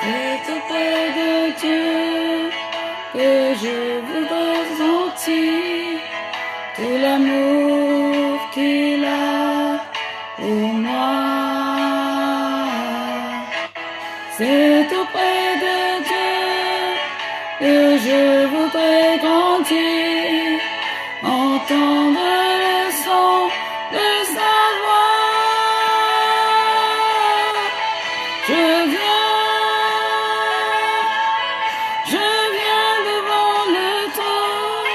C'est auprès de Dieu que je voudrais sentir tout l'amour qu'il a pour moi. C'est auprès de Dieu que je voudrais grandir, entendre le son de sa voix. Je viens devant le trône,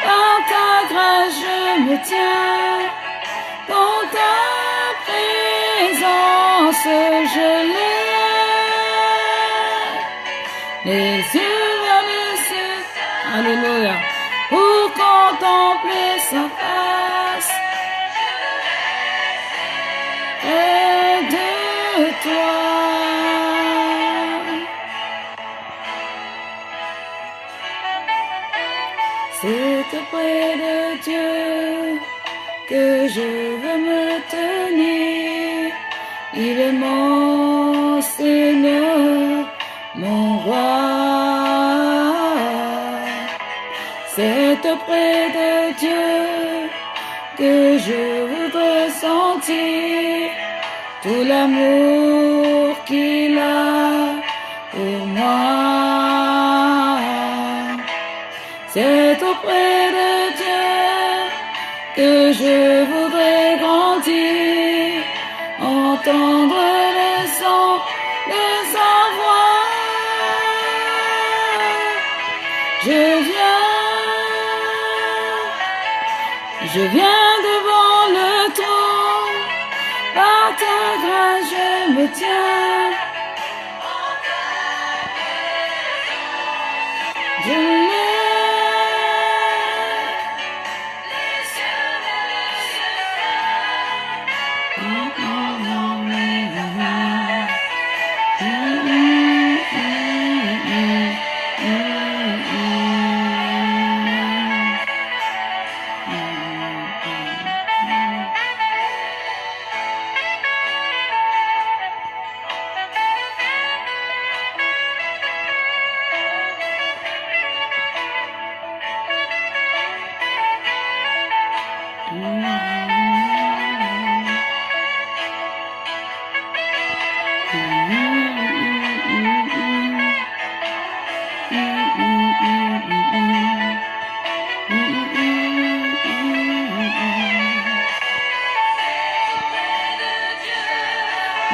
par ta grâce je me tiens, dans ta présence je l'ai. Les yeux vers le ciel, alléluia, pour contempler sa face. Près de toi. C'est auprès de Dieu que je veux me tenir. Il est mon Seigneur, mon roi. C'est auprès de Dieu que je voudrais sentir tout l'amour qu'il a pour moi. C'est auprès de Dieu que je voudrais grandir, entendre le son de sa voix. Je viens devant le trône, par ta grâce je me tiens. Je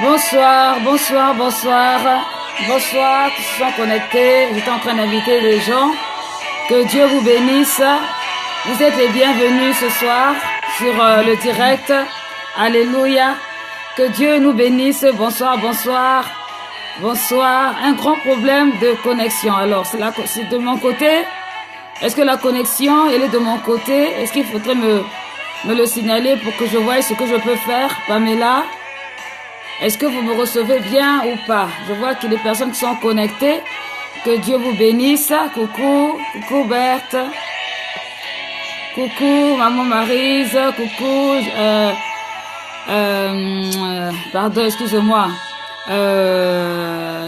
Bonsoir, bonsoir, bonsoir. Bonsoir, tous sont connectés. J'étais en train d'inviter les gens. Que Dieu vous bénisse. Vous êtes les bienvenus ce soir sur le direct. Alléluia. Que Dieu nous bénisse. Bonsoir, bonsoir. Bonsoir. Un grand problème de connexion. Alors, c'est de mon côté. Est-ce que la connexion, elle est de mon côté? Est-ce qu'il faudrait me le signaler pour que je voie ce que je peux faire, Pamela? Est-ce que vous me recevez bien ou pas? Je vois que les personnes qui sont connectées. Que Dieu vous bénisse. Coucou, coucou Berthe. Coucou Maman Maryse. Coucou, pardon, excusez-moi.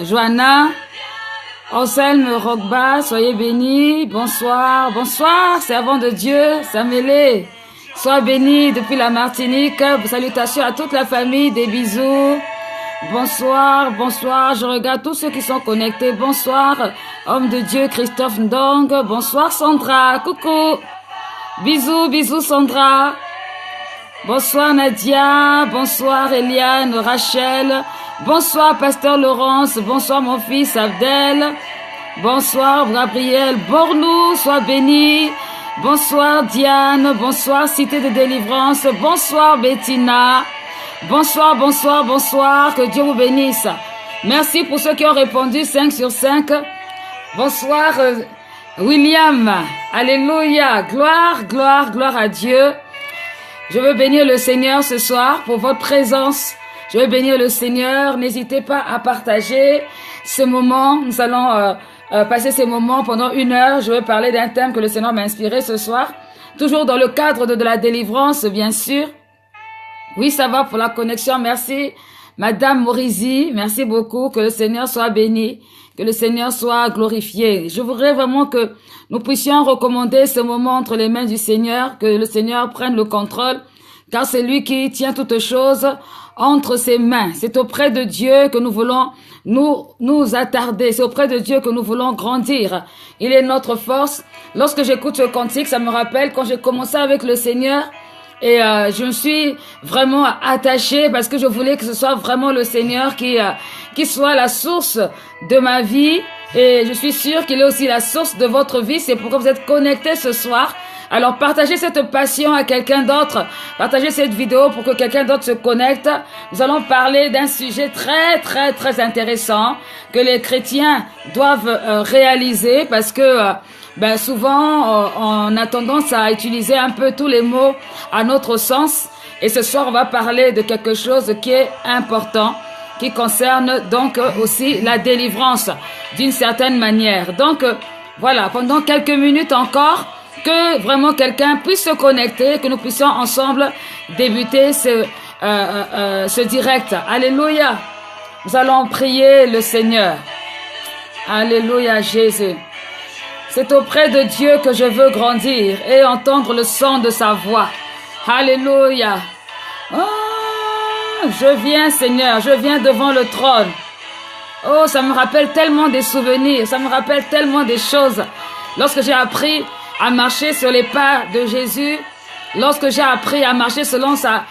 Johanna. Anselme Rogba, soyez bénis. Bonsoir, bonsoir, servant de Dieu, Samuel. Sois béni depuis la Martinique. Salutations à toute la famille, des bisous. Bonsoir, bonsoir. Je regarde tous ceux qui sont connectés. Bonsoir, homme de Dieu, Christophe Ndong. Bonsoir, Sandra. Coucou. Bisous, bisous, Sandra. Bonsoir, Nadia. Bonsoir, Eliane, Rachel. Bonsoir, Pasteur Laurence. Bonsoir, mon fils, Abdel. Bonsoir, Gabriel Bornou. Sois béni. Bonsoir Diane, bonsoir Cité de Délivrance, bonsoir Bettina, bonsoir, bonsoir, bonsoir, que Dieu vous bénisse. Merci pour ceux qui ont répondu 5 sur 5. Bonsoir William, alléluia, gloire, gloire, gloire à Dieu. Je veux bénir le Seigneur ce soir pour votre présence. Je veux bénir le Seigneur, n'hésitez pas à partager ce moment. Nous allons passer ces moments pendant 1 heure. Je vais parler d'un thème que le Seigneur m'a inspiré ce soir. Toujours dans le cadre de la délivrance, bien sûr. Oui, ça va pour la connexion. Merci. Madame Morizi, merci beaucoup. Que le Seigneur soit béni. Que le Seigneur soit glorifié. Je voudrais vraiment que nous puissions recommander ce moment entre les mains du Seigneur, que le Seigneur prenne le contrôle, car c'est lui qui tient toutes choses entre ses mains. C'est auprès de Dieu que nous voulons nous attarder. C'est auprès de Dieu que nous voulons grandir. Il est notre force. Lorsque j'écoute ce cantique, ça me rappelle quand j'ai commencé avec le Seigneur. Et je me suis vraiment attachée parce que je voulais que ce soit vraiment le Seigneur qui soit la source de ma vie. Et je suis sûre qu'il est aussi la source de votre vie. C'est pourquoi vous êtes connectés ce soir. Alors partagez cette passion à quelqu'un d'autre. Partagez cette vidéo pour que quelqu'un d'autre se connecte. Nous allons parler d'un sujet très intéressant que les chrétiens doivent réaliser parce que souvent, on a tendance à utiliser un peu tous les mots à notre sens. Et ce soir, on va parler de quelque chose qui est important, qui concerne donc aussi la délivrance d'une certaine manière. Donc, voilà, pendant quelques minutes encore, que vraiment quelqu'un puisse se connecter, que nous puissions ensemble débuter ce direct. Alléluia. Nous allons prier le Seigneur. Alléluia, Jésus. C'est auprès de Dieu que je veux grandir et entendre le son de sa voix. Alléluia. Oh, je viens, Seigneur, je viens devant le trône. Oh, ça me rappelle tellement des souvenirs, ça me rappelle tellement des choses. Lorsque j'ai appris à marcher sur les pas de Jésus, lorsque j'ai appris à marcher selon sa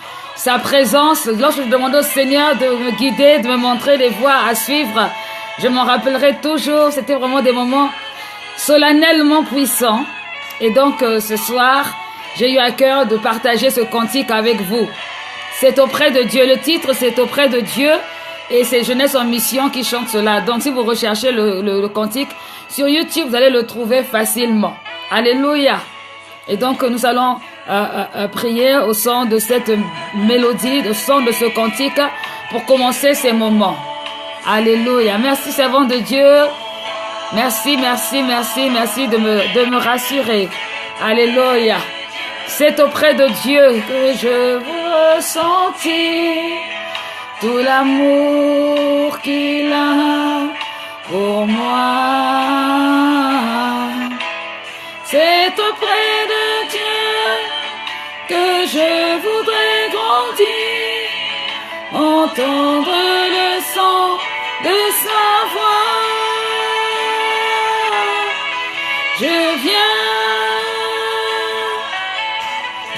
présence, lorsque je demandais au Seigneur de me guider, de me montrer les voies à suivre, je m'en rappellerai toujours. C'était vraiment des moments solennellement puissant. Et donc ce soir, j'ai eu à cœur de partager ce cantique avec vous. C'est auprès de Dieu. Le titre, c'est auprès de Dieu. Et c'est Jeunesse en Mission qui chante cela. Donc si vous recherchez le cantique sur YouTube, vous allez le trouver facilement. Alléluia. Et donc nous allons prier au son de cette mélodie, au son de ce cantique pour commencer ces moments. Alléluia. Merci, servant de Dieu. Merci de me rassurer. Alléluia. C'est auprès de Dieu que je veux ressentir tout l'amour qu'il a pour moi. C'est auprès de Dieu que je voudrais grandir, entendre le son de sa voix.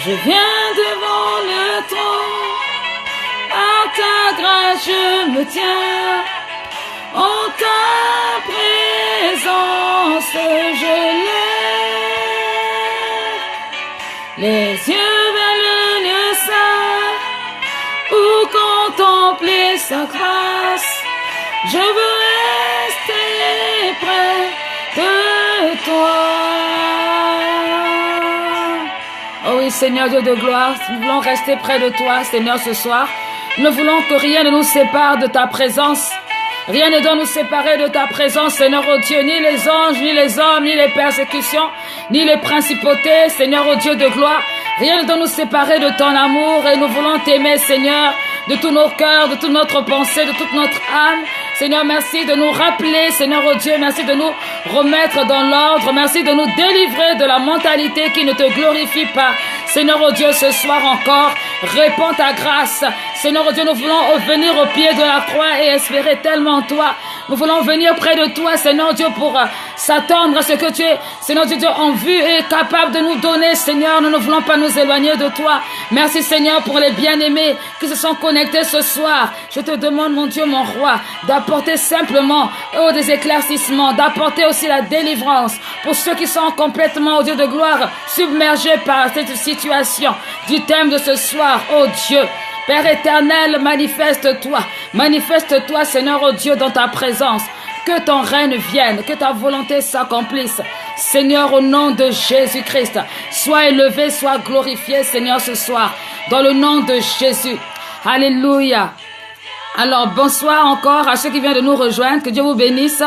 Je viens devant le trône, à ta grâce je me tiens, en ta présence je lève les yeux vers le lieu saint, pour contempler sa grâce. Je veux rester près de toi. Oh oui, Seigneur Dieu de gloire, nous voulons rester près de toi, Seigneur, ce soir. Nous voulons que rien ne nous sépare de ta présence. Rien ne doit nous séparer de ta présence, Seigneur, oh Dieu, ni les anges, ni les hommes, ni les persécutions, ni les principautés, Seigneur, oh Dieu de gloire. Rien ne doit nous séparer de ton amour et nous voulons t'aimer, Seigneur, de tous nos cœurs, de toute notre pensée, de toute notre âme. Seigneur, merci de nous rappeler, Seigneur, oh Dieu, merci de nous remettre dans l'ordre. Merci de nous délivrer de la mentalité qui ne te glorifie pas. Seigneur, oh Dieu, ce soir encore, répands ta grâce. Seigneur, oh Dieu, nous voulons venir au pied de la croix et espérer tellement en toi. Nous voulons venir près de toi, Seigneur Dieu, pour s'attendre à ce que tu es, Seigneur Dieu, en vue et capable de nous donner, Seigneur. Nous ne voulons pas nous éloigner de toi. Merci, Seigneur, pour les bien-aimés qui se sont connectés ce soir. Je te demande, mon Dieu, mon roi, d'apporter simplement des éclaircissements, d'apporter aussi la délivrance pour ceux qui sont complètement, au Dieu de gloire, submergés par cette situation du thème de ce soir, oh Dieu. Père éternel, manifeste-toi, Seigneur, oh Dieu, dans ta présence. Que ton règne vienne, que ta volonté s'accomplisse. Seigneur, au nom de Jésus-Christ, sois élevé, sois glorifié, Seigneur, ce soir, dans le nom de Jésus. Alléluia. Alors, bonsoir encore à ceux qui viennent de nous rejoindre. Que Dieu vous bénisse.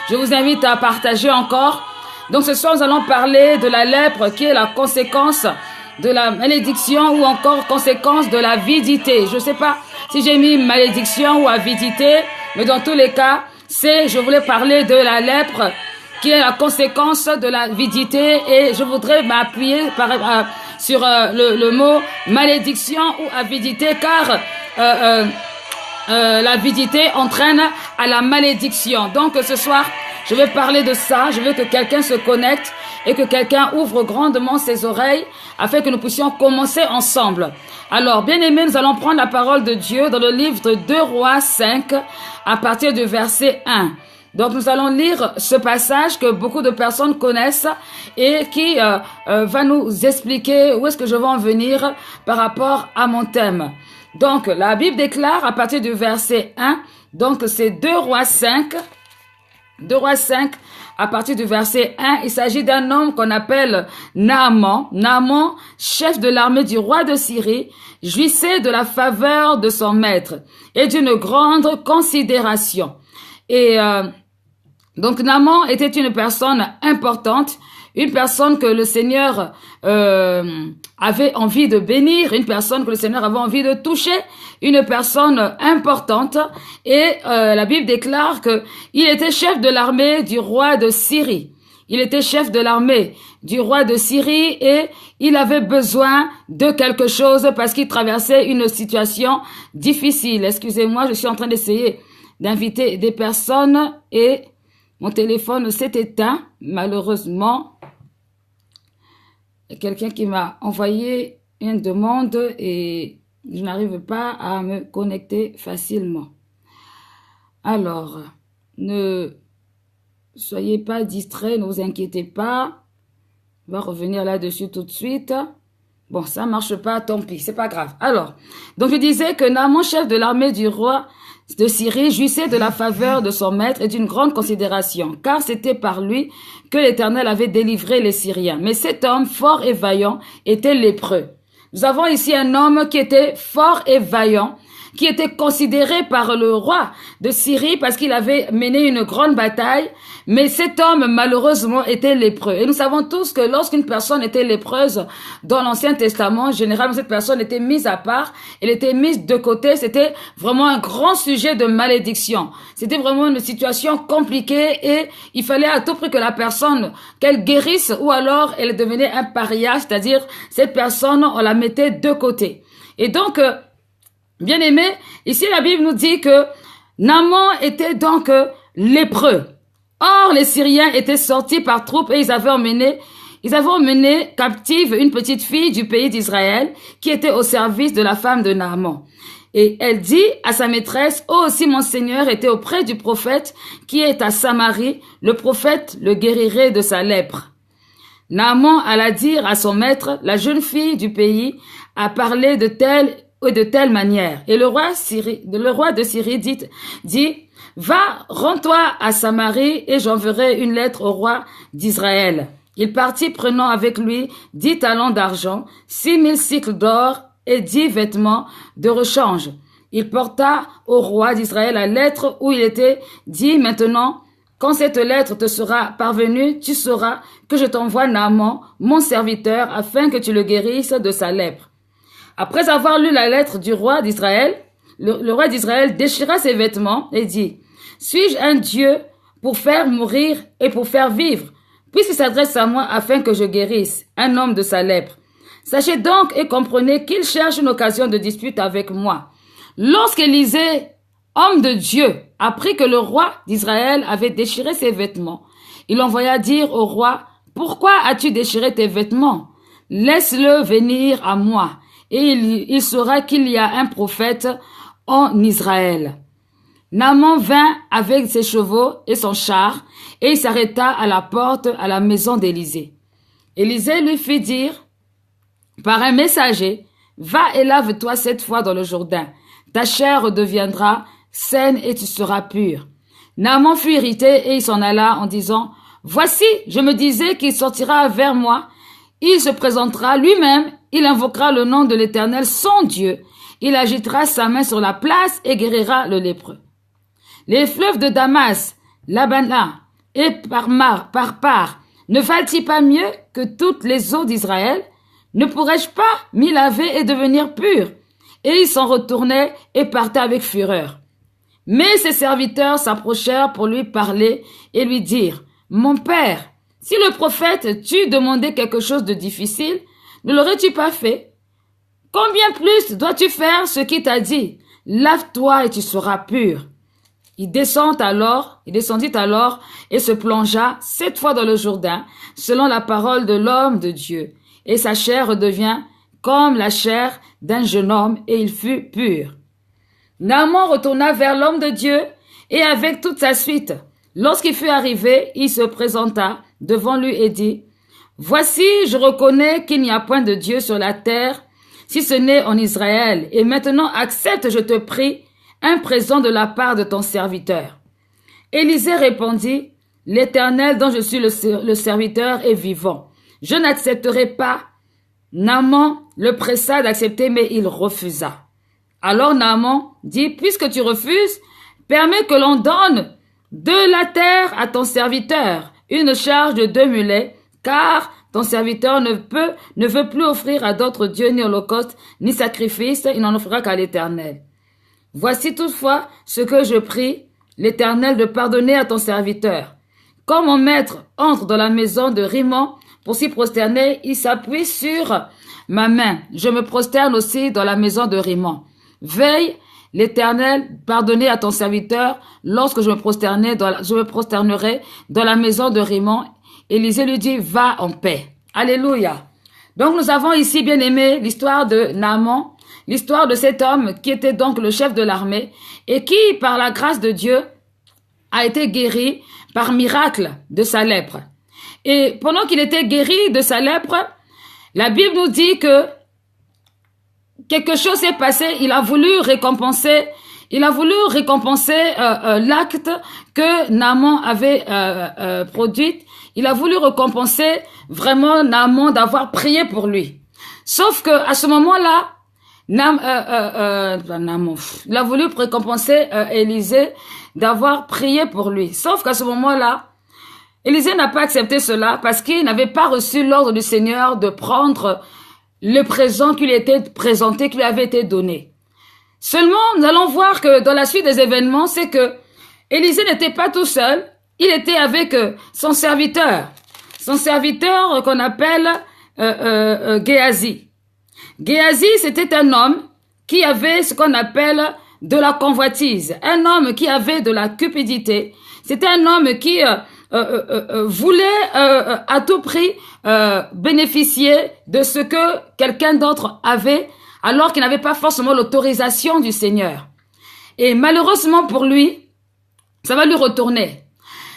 Je vous invite à partager encore. Donc, ce soir, nous allons parler de la lèpre qui est la conséquence de la malédiction ou encore conséquence de l'avidité. Je ne sais pas Si j'ai mis malédiction ou avidité, mais dans tous les cas, je voulais parler de la lèpre, qui est la conséquence de l'avidité, et je voudrais m'appuyer sur le mot malédiction ou avidité, car l'avidité entraîne à la malédiction. Donc ce soir, je vais parler de ça. Je veux que quelqu'un se connecte et que quelqu'un ouvre grandement ses oreilles afin que nous puissions commencer ensemble. Alors, bien-aimés, nous allons prendre la parole de Dieu dans le livre de 2 Rois 5 à partir du verset 1. Donc, nous allons lire ce passage que beaucoup de personnes connaissent et qui va nous expliquer où est-ce que je vais en venir par rapport à mon thème. Donc, la Bible déclare à partir du verset 1, donc c'est 2 Rois 5, 2 Rois 5, à partir du verset 1, il s'agit d'un homme qu'on appelle Naaman. Naaman, chef de l'armée du roi de Syrie, jouissait de la faveur de son maître et d'une grande considération. Et donc Naaman était une personne importante, une personne que le Seigneur avait envie de bénir, une personne que le Seigneur avait envie de toucher, une personne importante. Et la Bible déclare que il était chef de l'armée du roi de Syrie. Il était chef de l'armée du roi de Syrie et il avait besoin de quelque chose parce qu'il traversait une situation difficile. Excusez-moi, je suis en train d'essayer d'inviter des personnes et mon téléphone s'est éteint, malheureusement. Il y a quelqu'un qui m'a envoyé une demande et je n'arrive pas à me connecter facilement. Alors, ne soyez pas distraits, ne vous inquiétez pas. On va revenir là-dessus tout de suite. Bon, ça marche pas, tant pis, c'est pas grave. Alors, donc je disais que Naaman, chef de l'armée du roi de Syrie, jouissait de la faveur de son maître et d'une grande considération, car c'était par lui que l'Éternel avait délivré les Syriens. Mais cet homme, fort et vaillant, était lépreux. Nous avons ici un homme qui était fort et vaillant, qui était considéré par le roi de Syrie parce qu'il avait mené une grande bataille, mais cet homme malheureusement était lépreux. Et nous savons tous que lorsqu'une personne était lépreuse dans l'Ancien Testament, généralement cette personne était mise à part, elle était mise de côté, c'était vraiment un grand sujet de malédiction. C'était vraiment une situation compliquée et il fallait à tout prix que la personne, qu'elle guérisse ou alors elle devenait un paria, c'est-à-dire cette personne, on la mettait de côté. Et donc, bien aimé, ici la Bible nous dit que Naaman était donc lépreux. Or, les Syriens étaient sortis par troupes et ils avaient emmené captive une petite fille du pays d'Israël qui était au service de la femme de Naaman. Et elle dit à sa maîtresse, « Oh, si mon Seigneur était auprès du prophète qui est à Samarie, le prophète le guérirait de sa lèpre. » Naaman alla dire à son maître, « La jeune fille du pays a parlé de telle manière. » Et le roi de Syrie dit, va, rends-toi à Samarie et j'enverrai une lettre au roi d'Israël. Il partit prenant avec lui 10 talents d'argent, 6000 cycles d'or et 10 vêtements de rechange. Il porta au roi d'Israël la lettre où il était dit, maintenant, quand cette lettre te sera parvenue, tu sauras que je t'envoie Naaman, mon serviteur, afin que tu le guérisses de sa lèpre. Après avoir lu la lettre du roi d'Israël, le roi d'Israël déchira ses vêtements et dit, « Suis-je un Dieu pour faire mourir et pour faire vivre, puisqu'il s'adresse à moi afin que je guérisse un homme de sa lèpre? Sachez donc et comprenez qu'il cherche une occasion de dispute avec moi. » Lorsqu'Élisée, homme de Dieu, apprit que le roi d'Israël avait déchiré ses vêtements, il envoya dire au roi, « Pourquoi as-tu déchiré tes vêtements? Laisse-le venir à moi. » Et il saura qu'il y a un prophète en Israël. Naaman vint avec ses chevaux et son char, et il s'arrêta à la porte à la maison d'Élisée. Élisée lui fit dire par un messager, « Va et lave-toi 7 fois dans le Jourdain. Ta chair redeviendra saine et tu seras pur. » Naaman fut irrité et il s'en alla en disant, « Voici, je me disais qu'il sortira vers moi. Il se présentera lui-même, il invoquera le nom de l'Éternel, son Dieu. Il agitera sa main sur la place et guérira le lépreux. Les fleuves de Damas, Labana et par part, ne valent-ils pas mieux que toutes les eaux d'Israël? Ne pourrais-je pas m'y laver et devenir pur? et il s'en retournait et partait avec fureur. Mais ses serviteurs s'approchèrent pour lui parler et lui dire, « Mon père, si le prophète t'eût demandé quelque chose de difficile, ne l'aurais-tu pas fait? Combien plus dois-tu faire ce qu'il t'a dit? Lave-toi et tu seras pur. » Il descendit alors et se plongea 7 fois dans le Jourdain, selon la parole de l'homme de Dieu. Et sa chair redevient comme la chair d'un jeune homme, et il fut pur. Naaman retourna vers l'homme de Dieu, et avec toute sa suite. Lorsqu'il fut arrivé, il se présenta devant lui et dit, « Voici, je reconnais qu'il n'y a point de Dieu sur la terre, si ce n'est en Israël. Et maintenant, accepte, je te prie, un présent de la part de ton serviteur. » Élisée répondit, « L'Éternel dont je suis le serviteur est vivant. Je n'accepterai pas. » Naaman le pressa d'accepter, mais il refusa. Alors Naaman dit, « Puisque tu refuses, permets que l'on donne de la terre à ton serviteur, une charge de 2 mulets, car ton serviteur ne veut plus offrir à d'autres dieux ni holocauste, ni sacrifice, il n'en offrira qu'à l'Éternel. Voici toutefois ce que je prie l'Éternel de pardonner à ton serviteur. Quand mon maître entre dans la maison de Rimmon pour s'y prosterner, il s'appuie sur ma main. Je me prosterne aussi dans la maison de Rimmon. Veille, l'Éternel, pardonner à ton serviteur lorsque je me prosternerai dans la maison de Rimmon. » Élisée lui dit, « Va en paix. » Alléluia. Donc nous avons ici, bien aimé, l'histoire de Naaman, l'histoire de cet homme qui était donc le chef de l'armée et qui, par la grâce de Dieu, a été guéri par miracle de sa lèpre. Et pendant qu'il était guéri de sa lèpre, la Bible nous dit que quelque chose s'est passé. Il a voulu récompenser l'acte que Naaman avait produit. Il a voulu récompenser vraiment Naaman d'avoir prié pour lui. Sauf que à ce moment-là, il a voulu récompenser Élisée d'avoir prié pour lui. Sauf qu'à ce moment-là, Élisée n'a pas accepté cela parce qu'il n'avait pas reçu l'ordre du Seigneur de prendre le présent qui lui était présenté, qui lui avait été donné. Seulement, nous allons voir que dans la suite des événements, c'est que Élisée n'était pas tout seul, il était avec son serviteur qu'on appelle Géasi. Géasi, c'était un homme qui avait ce qu'on appelle de la convoitise, un homme qui avait de la cupidité. C'était un homme qui voulait à tout prix bénéficier de ce que quelqu'un d'autre avait, alors qu'il n'avait pas forcément l'autorisation du Seigneur. Et malheureusement pour lui, ça va lui retourner.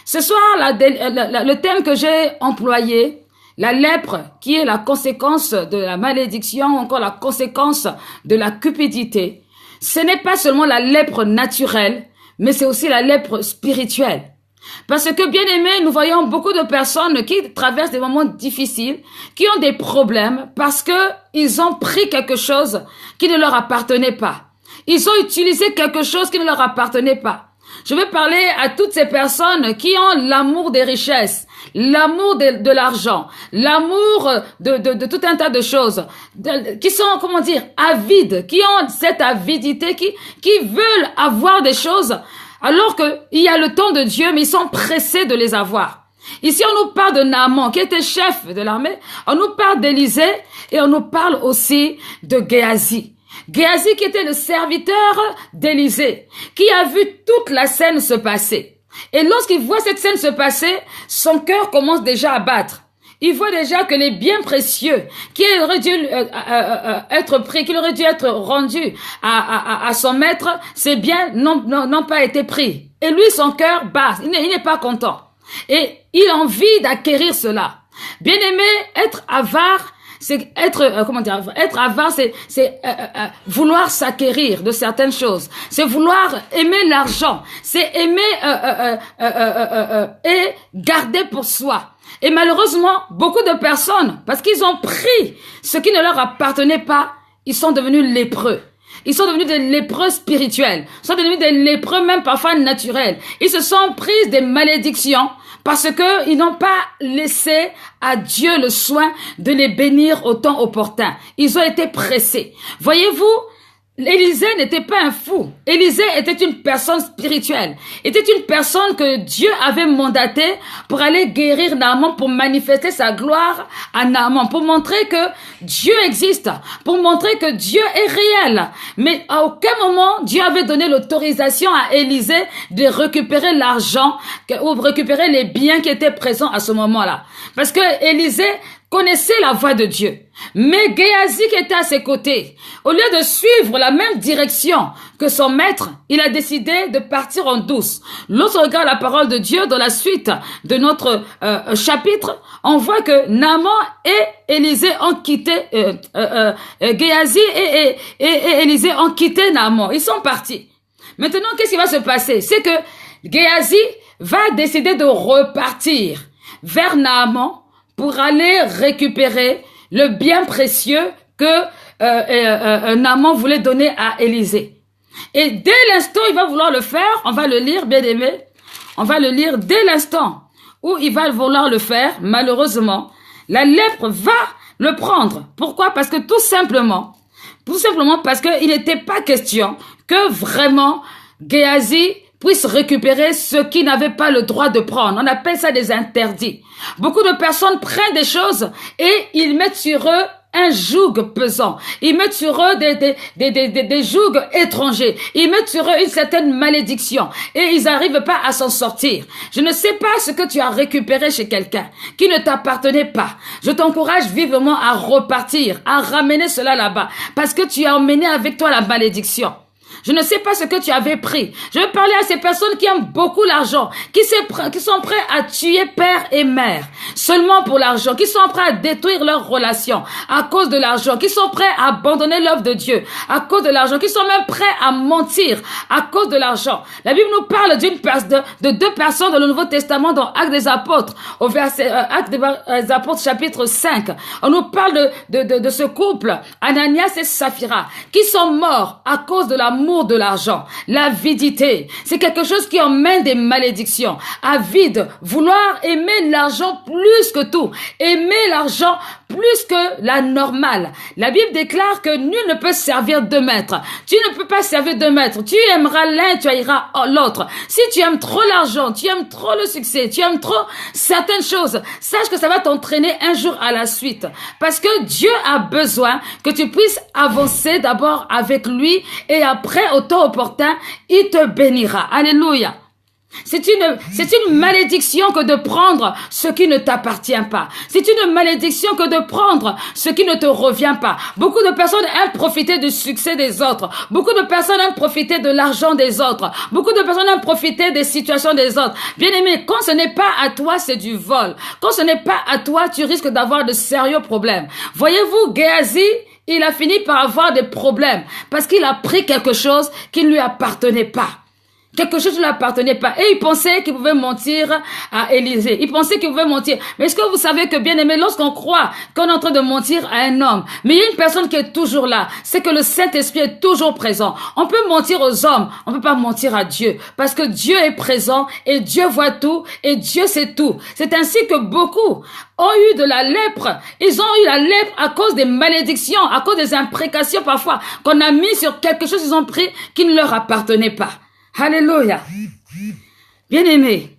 Ce soir, le thème que j'ai employé, la lèpre, qui est la conséquence de la malédiction, ou encore la conséquence de la cupidité, ce n'est pas seulement la lèpre naturelle, mais c'est aussi la lèpre spirituelle. Parce que, bien aimé, nous voyons beaucoup de personnes qui traversent des moments difficiles, qui ont des problèmes parce que ils ont pris quelque chose qui ne leur appartenait pas. Ils ont utilisé quelque chose qui ne leur appartenait pas. Je veux parler à toutes ces personnes qui ont l'amour des richesses, l'amour de l'argent, l'amour de tout un tas de choses, qui sont, avides, qui ont cette avidité, qui veulent avoir des choses, alors qu'il y a le temps de Dieu, mais ils sont pressés de les avoir. Ici, on nous parle de Naaman, qui était chef de l'armée, on nous parle d'Élisée, et on nous parle aussi de Géasi. Géasi qui était le serviteur d'Élisée, qui a vu toute la scène se passer. Et lorsqu'il voit cette scène se passer, son cœur commence déjà à battre. Il voit déjà que les biens précieux qui auraient dû être pris, qui auraient dû être rendus à son maître, ces biens n'ont pas été pris. Et lui, son cœur bat. Il n'est pas content. Et il a envie d'acquérir cela. Bien aimé, être avare, c'est être avare, c'est vouloir s'acquérir de certaines choses. C'est vouloir aimer l'argent. C'est aimer et garder pour soi. Et malheureusement, beaucoup de personnes, parce qu'ils ont pris ce qui ne leur appartenait pas, ils sont devenus lépreux. Ils sont devenus des lépreux spirituels. Ils sont devenus des lépreux même parfois naturels. Ils se sont pris des malédictions parce que ils n'ont pas laissé à Dieu le soin de les bénir au temps opportun. Ils ont été pressés. Voyez-vous, Élisée n'était pas un fou. Élisée était une personne spirituelle. Était une personne que Dieu avait mandatée pour aller guérir Naaman, pour manifester sa gloire à Naaman, pour montrer que Dieu existe, pour montrer que Dieu est réel. Mais à aucun moment, Dieu avait donné l'autorisation à Élisée de récupérer l'argent ou récupérer les biens qui étaient présents à ce moment-là. Parce que Élisée connaissait la voix de Dieu. Mais Géasi qui était à ses côtés, au lieu de suivre la même direction que son maître, il a décidé de partir en douce. Lorsqu'on regarde la parole de Dieu dans la suite de notre chapitre, on voit que Naaman et Élisée ont quitté Géasi et Élisée ont quitté Naaman. Ils sont partis. Maintenant, qu'est-ce qui va se passer? C'est que Géasi va décider de repartir vers Naaman pour aller récupérer le bien précieux que Naaman voulait donner à Élisée. Et dès l'instant il va vouloir le faire, on va le lire, bien aimé, on va le lire dès l'instant où il va vouloir le faire, malheureusement, la lèpre va le prendre. Pourquoi? Parce que tout simplement parce qu'il n'était pas question que vraiment Géasi puisse récupérer ce qui n'avait pas le droit de prendre. On appelle ça des interdits. Beaucoup de personnes prennent des choses et ils mettent sur eux un joug pesant. Ils mettent sur eux des jougs étrangers. Ils mettent sur eux une certaine malédiction et ils n'arrivent pas à s'en sortir. Je ne sais pas ce que tu as récupéré chez quelqu'un qui ne t'appartenait pas. Je t'encourage vivement à repartir, à ramener cela là-bas parce que tu as emmené avec toi la malédiction. Je ne sais pas ce que tu avais pris. Je veux parler à ces personnes qui aiment beaucoup l'argent, qui sont prêts à tuer père et mère seulement pour l'argent, qui sont prêts à détruire leurs relations à cause de l'argent, qui sont prêts à abandonner l'œuvre de Dieu à cause de l'argent, qui sont même prêts à mentir à cause de l'argent. La Bible nous parle de deux personnes dans le Nouveau Testament, dans Actes des Apôtres, au verset Actes des Apôtres chapitre 5. On nous parle de ce couple, Ananias et Saphira, qui sont morts à cause de l'amour de l'argent, l'avidité. C'est quelque chose qui emmène des malédictions. Avide, vouloir aimer l'argent plus que tout, aimer l'argent plus que la normale. La Bible déclare que nul ne peut servir deux maîtres. Tu ne peux pas servir deux maîtres. Tu aimeras l'un, tu haïras l'autre. Si tu aimes trop l'argent, tu aimes trop le succès, tu aimes trop certaines choses, sache que ça va t'entraîner un jour à la suite. Parce que Dieu a besoin que tu puisses avancer d'abord avec lui et après, au temps opportun, il te bénira. Alléluia. C'est une malédiction que de prendre ce qui ne t'appartient pas. C'est une malédiction que de prendre ce qui ne te revient pas. Beaucoup de personnes aiment profiter du succès des autres. Beaucoup de personnes aiment profiter de l'argent des autres. Beaucoup de personnes aiment profiter des situations des autres. Bien aimé, quand ce n'est pas à toi, c'est du vol. Quand ce n'est pas à toi, tu risques d'avoir de sérieux problèmes. Voyez-vous, Géasi, il a fini par avoir des problèmes parce qu'il a pris quelque chose qui ne lui appartenait pas. Quelque chose ne lui appartenait pas. Et il pensait qu'il pouvait mentir à Élisée. Il pensait qu'il pouvait mentir. Mais est-ce que vous savez que, bien aimé, lorsqu'on croit qu'on est en train de mentir à un homme, mais il y a une personne qui est toujours là, c'est que le Saint-Esprit est toujours présent. On peut mentir aux hommes, on ne peut pas mentir à Dieu. Parce que Dieu est présent et Dieu voit tout et Dieu sait tout. C'est ainsi que beaucoup ont eu de la lèpre. Ils ont eu la lèpre à cause des malédictions, à cause des imprécations parfois qu'on a mis sur quelque chose qu'ils ont pris qui ne leur appartenait pas. Alléluia. Bien-aimés,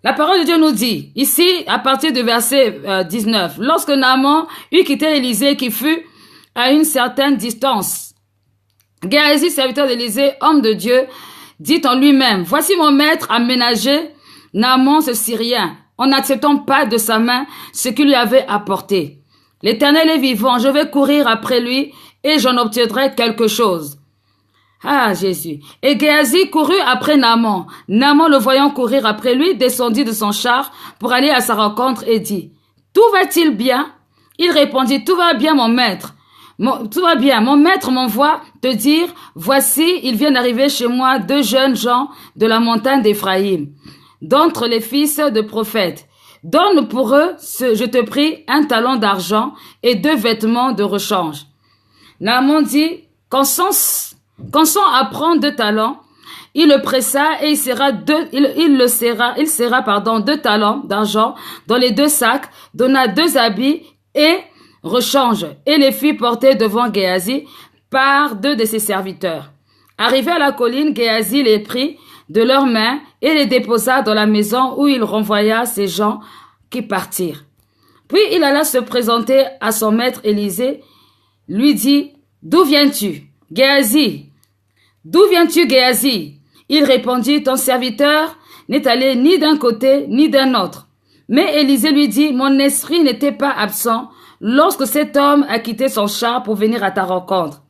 la parole de Dieu nous dit, ici, à partir du verset 19, lorsque Naaman eut quitté Élisée qui fut à une certaine distance, Géasi, serviteur d'Élisée, homme de Dieu, dit en lui-même, voici mon maître a ménagé Naaman ce Syrien, en n'acceptant pas de sa main ce qu'il lui avait apporté. L'Éternel est vivant, je vais courir après lui et j'en obtiendrai quelque chose. Ah, Jésus. Et Géasi courut après Naaman. Naaman, le voyant courir après lui, descendit de son char pour aller à sa rencontre et dit, « Tout va-t-il bien ?» Il répondit, « Tout va bien, mon maître. Tout va bien. Mon maître m'envoie te dire, voici, il vient d'arriver chez moi 2 jeunes gens de la montagne d'Éphraïm, d'entre les fils de prophètes. Donne pour eux, je te prie, 1 talent d'argent et 2 vêtements de rechange. » Naaman dit, « Consent à prendre 2 talents, il le pressa et il serra 2 talents d'argent dans les 2 sacs, donna 2 habits et rechange, et les fit porter devant Géasi par 2 de ses serviteurs. Arrivé à la colline, Géasi les prit de leurs mains et les déposa dans la maison où il renvoya ces gens qui partirent. Puis il alla se présenter à son maître Élisée, lui dit, « D'où viens-tu, Géasi? D'où viens-tu, Géasi? » Il répondit, « Ton serviteur n'est allé ni d'un côté ni d'un autre. » Mais Élisée lui dit, « Mon esprit n'était pas absent lorsque cet homme a quitté son char pour venir à ta rencontre.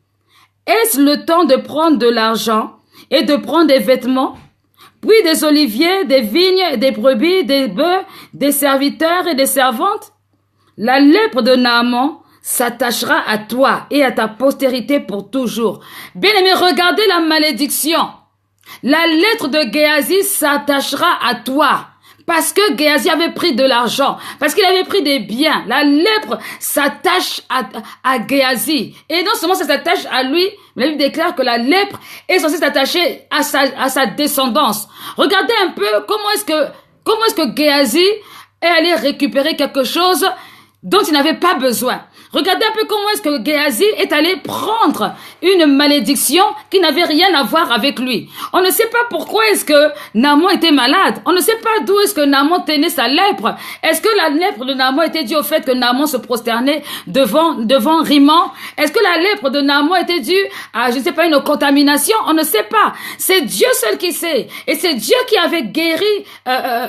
Est-ce le temps de prendre de l'argent et de prendre des vêtements, puis des oliviers, des vignes, des brebis, des bœufs, des serviteurs et des servantes? La lèpre de Naaman s'attachera à toi et à ta postérité pour toujours. » Bien-aimés, regardez la malédiction. La lettre de Géasi s'attachera à toi. Parce que Géasi avait pris de l'argent, parce qu'il avait pris des biens. La lèpre s'attache à Géasi. Et non seulement ça s'attache à lui, mais la Bible déclare que la lèpre est censée s'attacher à sa descendance. Regardez un peu comment est-ce que Géasi est allé récupérer quelque chose dont il n'avait pas besoin. Regardez un peu comment est-ce que Géasi est allé prendre une malédiction qui n'avait rien à voir avec lui. On ne sait pas pourquoi est-ce que Naaman était malade. On ne sait pas d'où est-ce que Naaman tenait sa lèpre. Est-ce que la lèpre de Naaman était due au fait que Naaman se prosternait devant Riman? Est-ce que la lèpre de Naaman était due à, je ne sais pas, une contamination? On ne sait pas. C'est Dieu seul qui sait. Et c'est Dieu qui avait guéri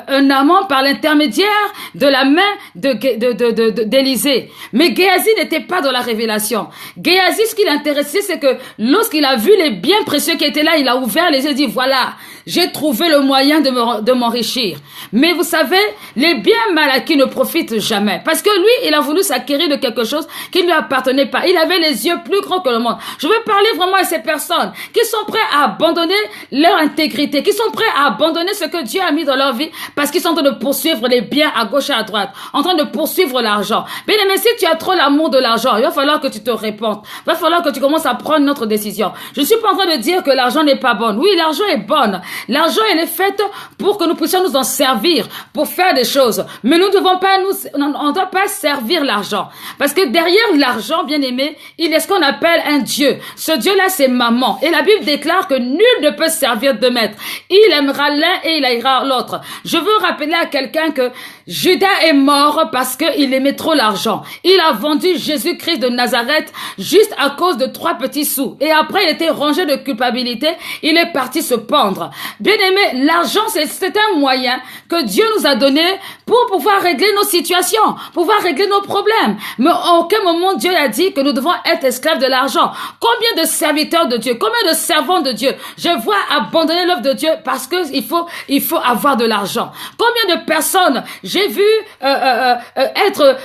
Naaman par l'intermédiaire de la main d'Élisée. Mais Géasi n'était pas dans la révélation. Géasi, ce qui l'intéressait, c'est que lorsqu'il a vu les biens précieux qui étaient là, il a ouvert les yeux et dit, voilà, j'ai trouvé le moyen de m'enrichir. Mais vous savez, les biens mal acquis ne profitent jamais. Parce que lui, il a voulu s'acquérir de quelque chose qui ne lui appartenait pas. Il avait les yeux plus grands que le monde. Je veux parler vraiment à ces personnes qui sont prêts à abandonner leur intégrité, qui sont prêts à abandonner ce que Dieu a mis dans leur vie parce qu'ils sont en train de poursuivre les biens à gauche et à droite, en train de poursuivre l'argent. Bien aimé, si tu as trop l'amour de l'argent, il va falloir que tu te répandes. Il va falloir que tu commences à prendre une autre décision. Je ne suis pas en train de dire que l'argent n'est pas bon. Oui, l'argent est bonne. L'argent, elle est faite pour que nous puissions nous en servir, pour faire des choses. Mais nous ne devons pas on ne doit pas servir l'argent. Parce que derrière l'argent, bien aimé, il y a ce qu'on appelle un Dieu. Ce Dieu-là, c'est maman. Et la Bible déclare que nul ne peut servir de maître. Il aimera l'un et il haïra l'autre. Je veux rappeler à quelqu'un que Judas est mort parce qu'il aimait trop l'argent. Il a vendu Jésus-Christ de Nazareth juste à cause de 3 petits sous. Et après, il était rongé de culpabilité. Il est parti se pendre. Bien aimé, l'argent, c'est un moyen que Dieu nous a donné pour pouvoir régler nos situations, pouvoir régler nos problèmes. Mais à aucun moment, Dieu a dit que nous devons être esclaves de l'argent. Combien de serviteurs de Dieu, combien de servants de Dieu, je vois abandonner l'œuvre de Dieu parce que il faut avoir de l'argent. Combien de personnes j'ai vu être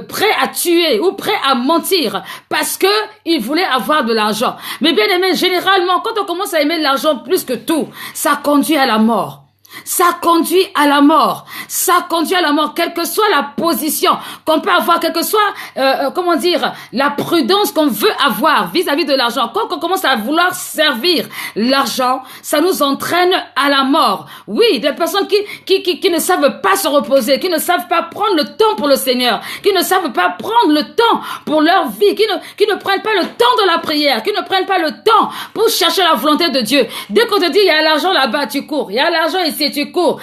prêts à tuer ou prêts à mentir parce que ils voulaient avoir de l'argent. Mais bien aimé, généralement, quand on commence à aimer l'argent plus que tout, ça conduit à la mort. Ça conduit à la mort. Ça conduit à la mort, quelle que soit la position qu'on peut avoir, quelle que soit, la prudence qu'on veut avoir vis-à-vis de l'argent. Quand on commence à vouloir servir l'argent, ça nous entraîne à la mort. Oui, des personnes qui ne savent pas se reposer, qui ne savent pas prendre le temps pour le Seigneur, qui ne savent pas prendre le temps pour leur vie, qui ne prennent pas le temps de la prière, qui ne prennent pas le temps pour chercher la volonté de Dieu. Dès qu'on te dit, il y a l'argent là-bas, tu cours. Il y a l'argent ici, tu cours.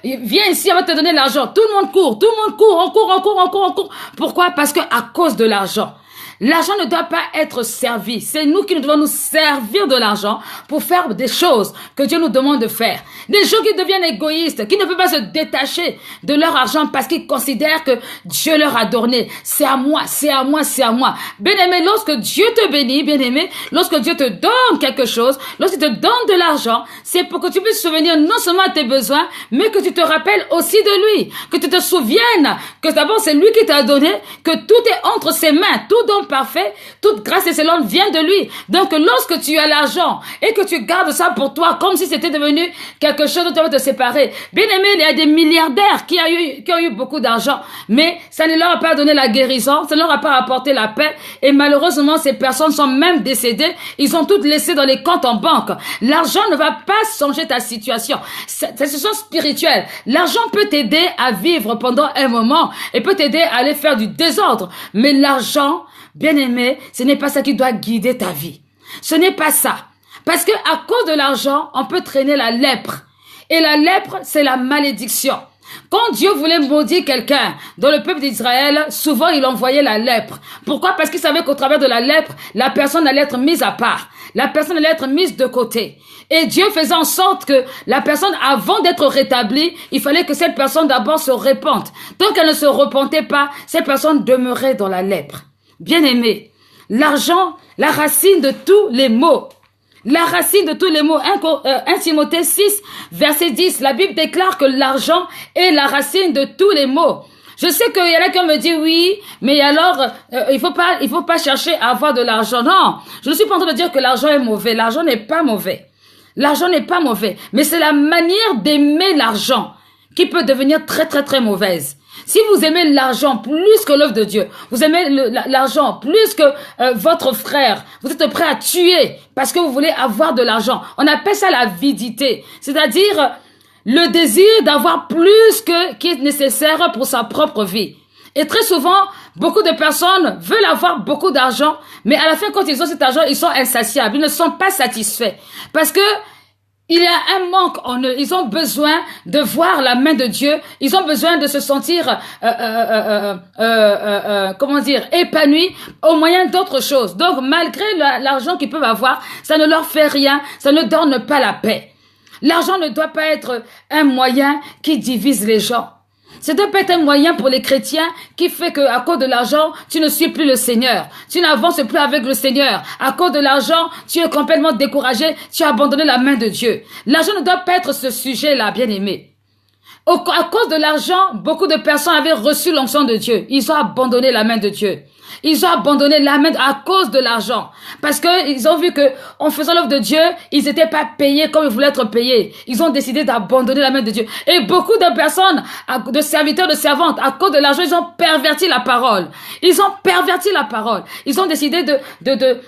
Viens ici, on va te donner l'argent. Tout le monde court, on court. Pourquoi? Parce que à cause de l'argent. L'argent ne doit pas être servi. C'est nous qui devons nous servir de l'argent pour faire des choses que Dieu nous demande de faire. Des gens qui deviennent égoïstes, qui ne peuvent pas se détacher de leur argent parce qu'ils considèrent que Dieu leur a donné. C'est à moi, c'est à moi, c'est à moi. Bien-aimé, lorsque Dieu te bénit, bien-aimé, lorsque Dieu te donne quelque chose, lorsqu'il te donne de l'argent, c'est pour que tu puisses souvenir non seulement à tes besoins, mais que tu te rappelles aussi de lui. Que tu te souviennes que d'abord c'est lui qui t'a donné, que tout est entre ses mains, tout don parfait, toute grâce excellente vient de lui. Donc lorsque tu as l'argent et que tu gardes ça pour toi comme si c'était devenu quelque chose dont tu vas te séparer. Bien aimé, il y a des milliardaires qui ont eu beaucoup d'argent, mais ça ne leur a pas donné la guérison, ça ne leur a pas apporté la paix et malheureusement ces personnes sont même décédées, ils ont toutes laissé dans les comptes en banque. L'argent ne va pas changer ta situation. C'est une situation spirituelle. L'argent peut t'aider à vivre pendant un moment et peut t'aider à aller faire du désordre, mais l'argent, bien aimé, ce n'est pas ça qui doit guider ta vie. Ce n'est pas ça. Parce que à cause de l'argent, on peut traîner la lèpre. Et la lèpre, c'est la malédiction. Quand Dieu voulait maudire quelqu'un dans le peuple d'Israël, souvent il envoyait la lèpre. Pourquoi? Parce qu'il savait qu'au travers de la lèpre, la personne allait être mise à part. La personne allait être mise de côté. Et Dieu faisait en sorte que la personne, avant d'être rétablie, il fallait que cette personne d'abord se repente. Tant qu'elle ne se repentait pas, cette personne demeurait dans la lèpre. Bien-aimé, l'argent, la racine de tous les maux. La racine de tous les mots, 1 Timothée 6, verset 10, la Bible déclare que l'argent est la racine de tous les maux. Je sais qu'il y en a qui me disent oui, mais alors il faut pas chercher à avoir de l'argent. Non, je ne suis pas en train de dire que l'argent est mauvais. L'argent n'est pas mauvais. L'argent n'est pas mauvais, mais c'est la manière d'aimer l'argent qui peut devenir très très très mauvaise. Si vous aimez l'argent plus que l'œuvre de Dieu, vous aimez l'argent plus que votre frère, vous êtes prêt à tuer parce que vous voulez avoir de l'argent. On appelle ça l'avidité, c'est-à-dire le désir d'avoir plus que qui est nécessaire pour sa propre vie. Et très souvent, beaucoup de personnes veulent avoir beaucoup d'argent, mais à la fin, quand ils ont cet argent, ils sont insatiables, ils ne sont pas satisfaits. Parce que il y a un manque en eux. Ils ont besoin de voir la main de Dieu. Ils ont besoin de se sentir, épanouis au moyen d'autres choses. Donc, malgré l'argent qu'ils peuvent avoir, ça ne leur fait rien. Ça ne donne pas la paix. L'argent ne doit pas être un moyen qui divise les gens. Ça doit pas être un moyen pour les chrétiens qui fait que, à cause de l'argent, tu ne suis plus le Seigneur. Tu n'avances plus avec le Seigneur. À cause de l'argent, tu es complètement découragé. Tu as abandonné la main de Dieu. L'argent ne doit pas être ce sujet-là, bien-aimé. À cause de l'argent, beaucoup de personnes avaient reçu l'onction de Dieu. Ils ont abandonné la main de Dieu. Ils ont abandonné la main à cause de l'argent. Parce que ils ont vu que, en faisant l'œuvre de Dieu, ils n'étaient pas payés comme ils voulaient être payés. Ils ont décidé d'abandonner la main de Dieu. Et beaucoup de personnes, de serviteurs, de servantes, à cause de l'argent, ils ont perverti la parole. Ils ont perverti la parole. Ils ont décidé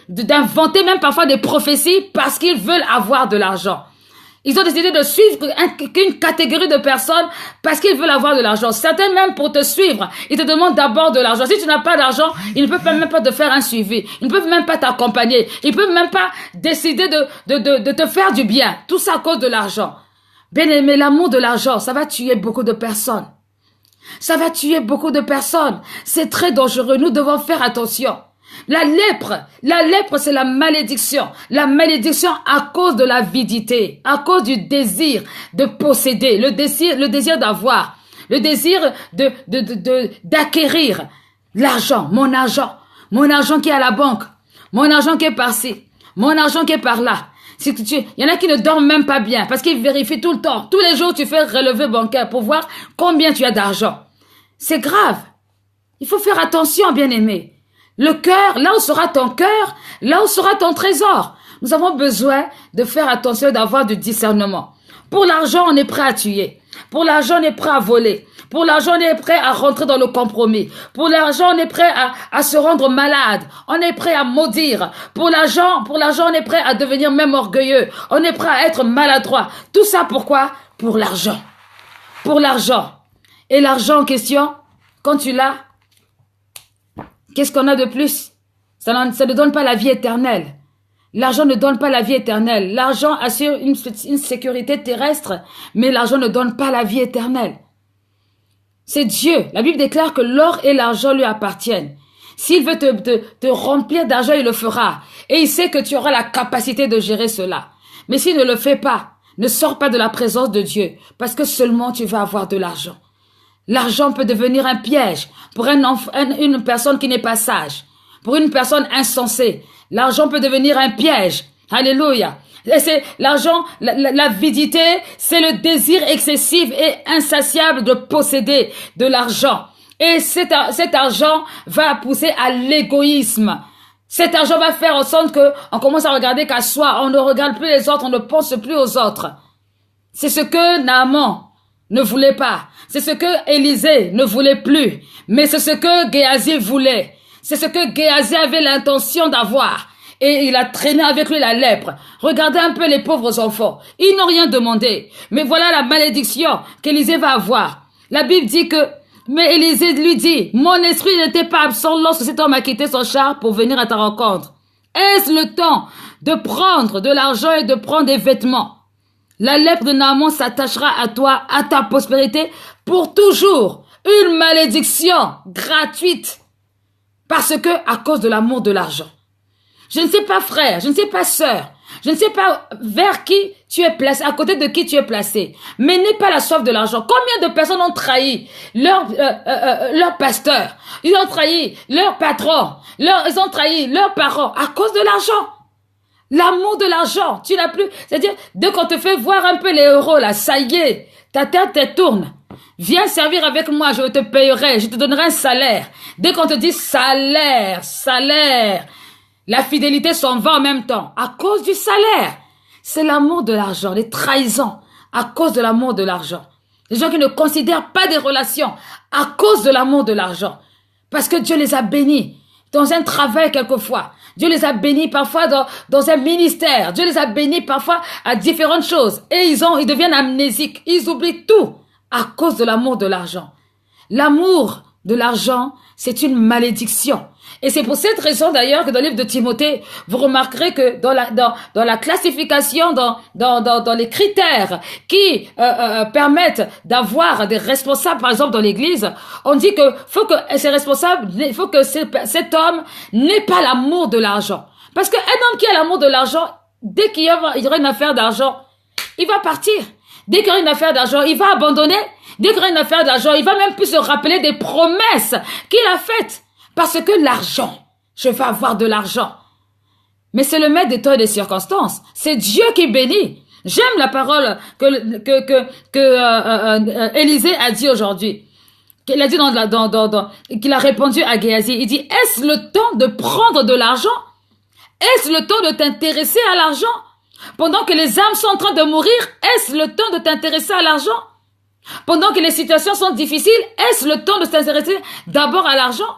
d'inventer même parfois des prophéties parce qu'ils veulent avoir de l'argent. Ils ont décidé de suivre qu'une catégorie de personnes parce qu'ils veulent avoir de l'argent. Certains même pour te suivre, ils te demandent d'abord de l'argent. Si tu n'as pas d'argent, ils ne peuvent même pas te faire un suivi. Ils ne peuvent même pas t'accompagner. Ils ne peuvent même pas décider de te faire du bien. Tout ça à cause de l'argent. Bien-aimé, l'amour de l'argent, ça va tuer beaucoup de personnes. Ça va tuer beaucoup de personnes. C'est très dangereux. Nous devons faire attention. La lèpre, c'est la malédiction. La malédiction à cause de l'avidité, à cause du désir de posséder, le désir d'avoir, le désir d'acquérir l'argent, mon argent qui est à la banque, mon argent qui est par-ci, mon argent qui est par-là. Il y en a qui ne dorment même pas bien parce qu'ils vérifient tout le temps. Tous les jours, tu fais relevé bancaire pour voir combien tu as d'argent. C'est grave. Il faut faire attention, bien-aimé. Le cœur, là où sera ton cœur, là où sera ton trésor. Nous avons besoin de faire attention, d'avoir du discernement. Pour l'argent, on est prêt à tuer. Pour l'argent, on est prêt à voler. Pour l'argent, on est prêt à rentrer dans le compromis. Pour l'argent, on est prêt à se rendre malade. On est prêt à maudire. Pour l'argent, on est prêt à devenir même orgueilleux. On est prêt à être maladroit. Tout ça pourquoi? Pour l'argent. Pour l'argent. Et l'argent en question, quand tu l'as, qu'est-ce qu'on a de plus? Ça ne donne pas la vie éternelle. L'argent ne donne pas la vie éternelle. L'argent assure une sécurité terrestre, mais l'argent ne donne pas la vie éternelle. C'est Dieu. La Bible déclare que l'or et l'argent lui appartiennent. S'il veut te remplir d'argent, il le fera. Et il sait que tu auras la capacité de gérer cela. Mais s'il ne le fait pas, ne sors pas de la présence de Dieu, parce que seulement tu vas avoir de l'argent. L'argent peut devenir un piège pour une personne qui n'est pas sage, pour une personne insensée. L'argent peut devenir un piège. Alléluia. Et c'est l'argent, l'avidité, c'est le désir excessif et insatiable de posséder de l'argent. Et cet argent va pousser à l'égoïsme. Cet argent va faire en sorte qu'on commence à regarder qu'à soi. On ne regarde plus les autres, on ne pense plus aux autres. C'est ce que Naaman ne voulait pas. C'est ce que Élisée ne voulait plus. Mais c'est ce que Géasi voulait. C'est ce que Géasi avait l'intention d'avoir. Et il a traîné avec lui la lèpre. Regardez un peu les pauvres enfants. Ils n'ont rien demandé. Mais voilà la malédiction qu'Élisée va avoir. La Bible dit que, mais Élisée lui dit, mon esprit n'était pas absent lorsque cet homme a quitté son char pour venir à ta rencontre. Est-ce le temps de prendre de l'argent et de prendre des vêtements? La lèpre de Naaman s'attachera à toi, à ta prospérité, pour toujours. Une malédiction gratuite. Parce que, à cause de l'amour de l'argent. Je ne sais pas frère, je ne sais pas sœur, je ne sais pas vers qui tu es placé, à côté de qui tu es placé. Mais n'aie pas la soif de l'argent. Combien de personnes ont trahi leur pasteur? Ils ont trahi leur patron. Ils ont trahi leurs parents à cause de l'argent. L'amour de l'argent, tu n'as plus. C'est-à-dire, dès qu'on te fait voir un peu les euros, là, ça y est, ta tête te tourne. Viens servir avec moi, je te payerai, je te donnerai un salaire. Dès qu'on te dit salaire, salaire, la fidélité s'en va en même temps, à cause du salaire. C'est l'amour de l'argent, les trahisons, à cause de l'amour de l'argent. Les gens qui ne considèrent pas des relations, à cause de l'amour de l'argent. Parce que Dieu les a bénis dans un travail quelquefois. Dieu les a bénis parfois dans un ministère. Dieu les a bénis parfois à différentes choses. Et ils deviennent amnésiques. Ils oublient tout à cause de l'amour de l'argent. L'amour de l'argent, c'est une malédiction. Et c'est pour cette raison d'ailleurs que dans le livre de Timothée, vous remarquerez que dans la classification, dans les critères qui permettent d'avoir des responsables, par exemple dans l'église, on dit que faut que ces responsables, il faut que cet homme n'ait pas l'amour de l'argent. Parce qu'un homme qui a l'amour de l'argent, dès qu'il y aura une affaire d'argent, il va partir. Dès qu'il y aura une affaire d'argent, il va abandonner. Dès qu'il y aura une affaire d'argent, il va même plus se rappeler des promesses qu'il a faites. Parce que l'argent, je vais avoir de l'argent. Mais c'est le maître des temps et des circonstances. C'est Dieu qui bénit. J'aime la parole que Élisée a dit aujourd'hui. Qu'il a dit qu'il a répondu à Géasi. Il dit, est-ce le temps de prendre de l'argent? Est-ce le temps de t'intéresser à l'argent? Pendant que les âmes sont en train de mourir, est-ce le temps de t'intéresser à l'argent? Pendant que les situations sont difficiles, est-ce le temps de t'intéresser d'abord à l'argent?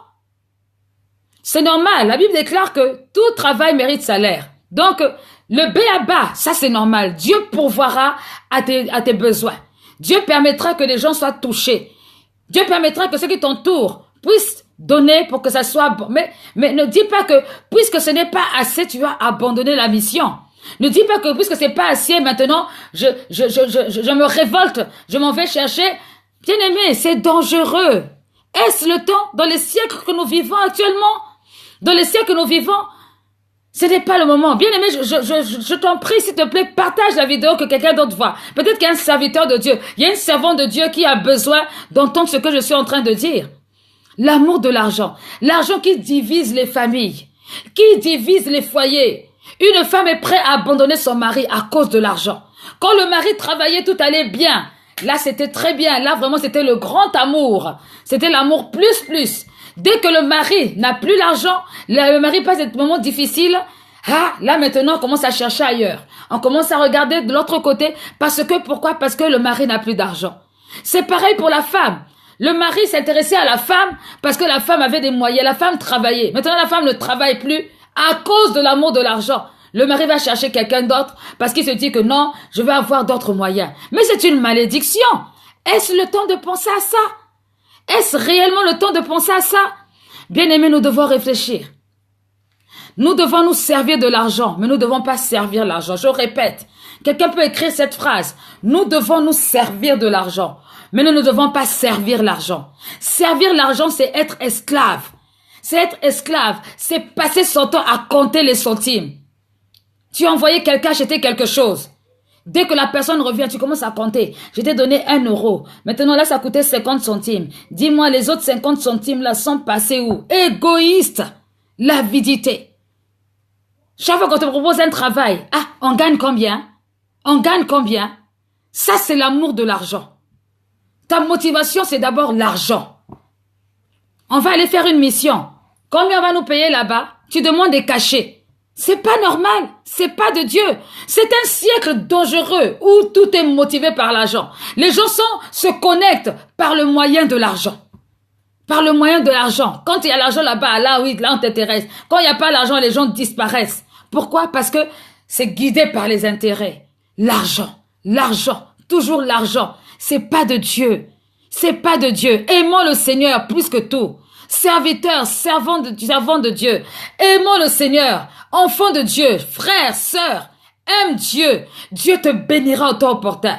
C'est normal. La Bible déclare que tout travail mérite salaire. Donc, le b.a.-ba, ça c'est normal. Dieu pourvoira à tes besoins. Dieu permettra que les gens soient touchés. Dieu permettra que ceux qui t'entourent puissent donner pour que ça soit bon. Mais ne dis pas que puisque ce n'est pas assez, tu vas abandonner la mission. Ne dis pas que puisque c'est pas assez, maintenant, je me révolte, je m'en vais chercher. Bien-aimé, c'est dangereux. Est-ce le temps, dans les siècles que nous vivons actuellement, dans les siècles que nous vivons, ce n'est pas le moment. Bien-aimé, je t'en prie, s'il te plaît, partage la vidéo que quelqu'un d'autre voit. Peut-être qu'il y a un serviteur de Dieu, il y a une servante de Dieu qui a besoin d'entendre ce que je suis en train de dire. L'amour de l'argent. L'argent qui divise les familles, qui divise les foyers. Une femme est prête à abandonner son mari à cause de l'argent. Quand le mari travaillait, tout allait bien. Là, c'était très bien. Là, vraiment, c'était le grand amour. C'était l'amour plus. Dès que le mari n'a plus l'argent, le mari passe des moments difficiles. Ah, là, maintenant, on commence à chercher ailleurs. On commence à regarder de l'autre côté. Pourquoi? Parce que le mari n'a plus d'argent. C'est pareil pour la femme. Le mari s'intéressait à la femme parce que la femme avait des moyens. La femme travaillait. Maintenant, la femme ne travaille plus à cause de l'amour de l'argent. Le mari va chercher quelqu'un d'autre parce qu'il se dit que non, je vais avoir d'autres moyens. Mais c'est une malédiction. Est-ce le temps de penser à ça? Est-ce réellement le temps de penser à ça? Bien-aimés, nous devons réfléchir. Nous devons nous servir de l'argent, mais nous ne devons pas servir l'argent. Je répète, quelqu'un peut écrire cette phrase. Nous devons nous servir de l'argent, mais nous ne devons pas servir l'argent. Servir l'argent, c'est être esclave. C'est être esclave, c'est passer son temps à compter les centimes. Tu as envoyé quelqu'un acheter quelque chose. Dès que la personne revient, tu commences à compter. Je t'ai donné 1 euro. Maintenant, là, ça coûtait 50 centimes. Dis-moi, les autres 50 centimes, là, sont passés où? Égoïste. L'avidité. Chaque fois qu'on te propose un travail, ah, on gagne combien? On gagne combien? Ça, c'est l'amour de l'argent. Ta motivation, c'est d'abord l'argent. On va aller faire une mission. Combien on va nous payer là-bas? Tu demandes des cachets. C'est pas normal, c'est pas de Dieu. C'est un siècle dangereux où tout est motivé par l'argent. Les gens se connectent par le moyen de l'argent. Par le moyen de l'argent. Quand il y a l'argent là-bas, là oui, là on t'intéresse. Quand il n'y a pas l'argent, les gens disparaissent. Pourquoi? Parce que c'est guidé par les intérêts. L'argent, toujours l'argent. C'est pas de Dieu. C'est pas de Dieu. Aimons le Seigneur plus que tout. serviteurs, servants de Dieu. Aimons le Seigneur, enfants de Dieu, frères, sœurs, aime Dieu. Dieu te bénira au temps opportun.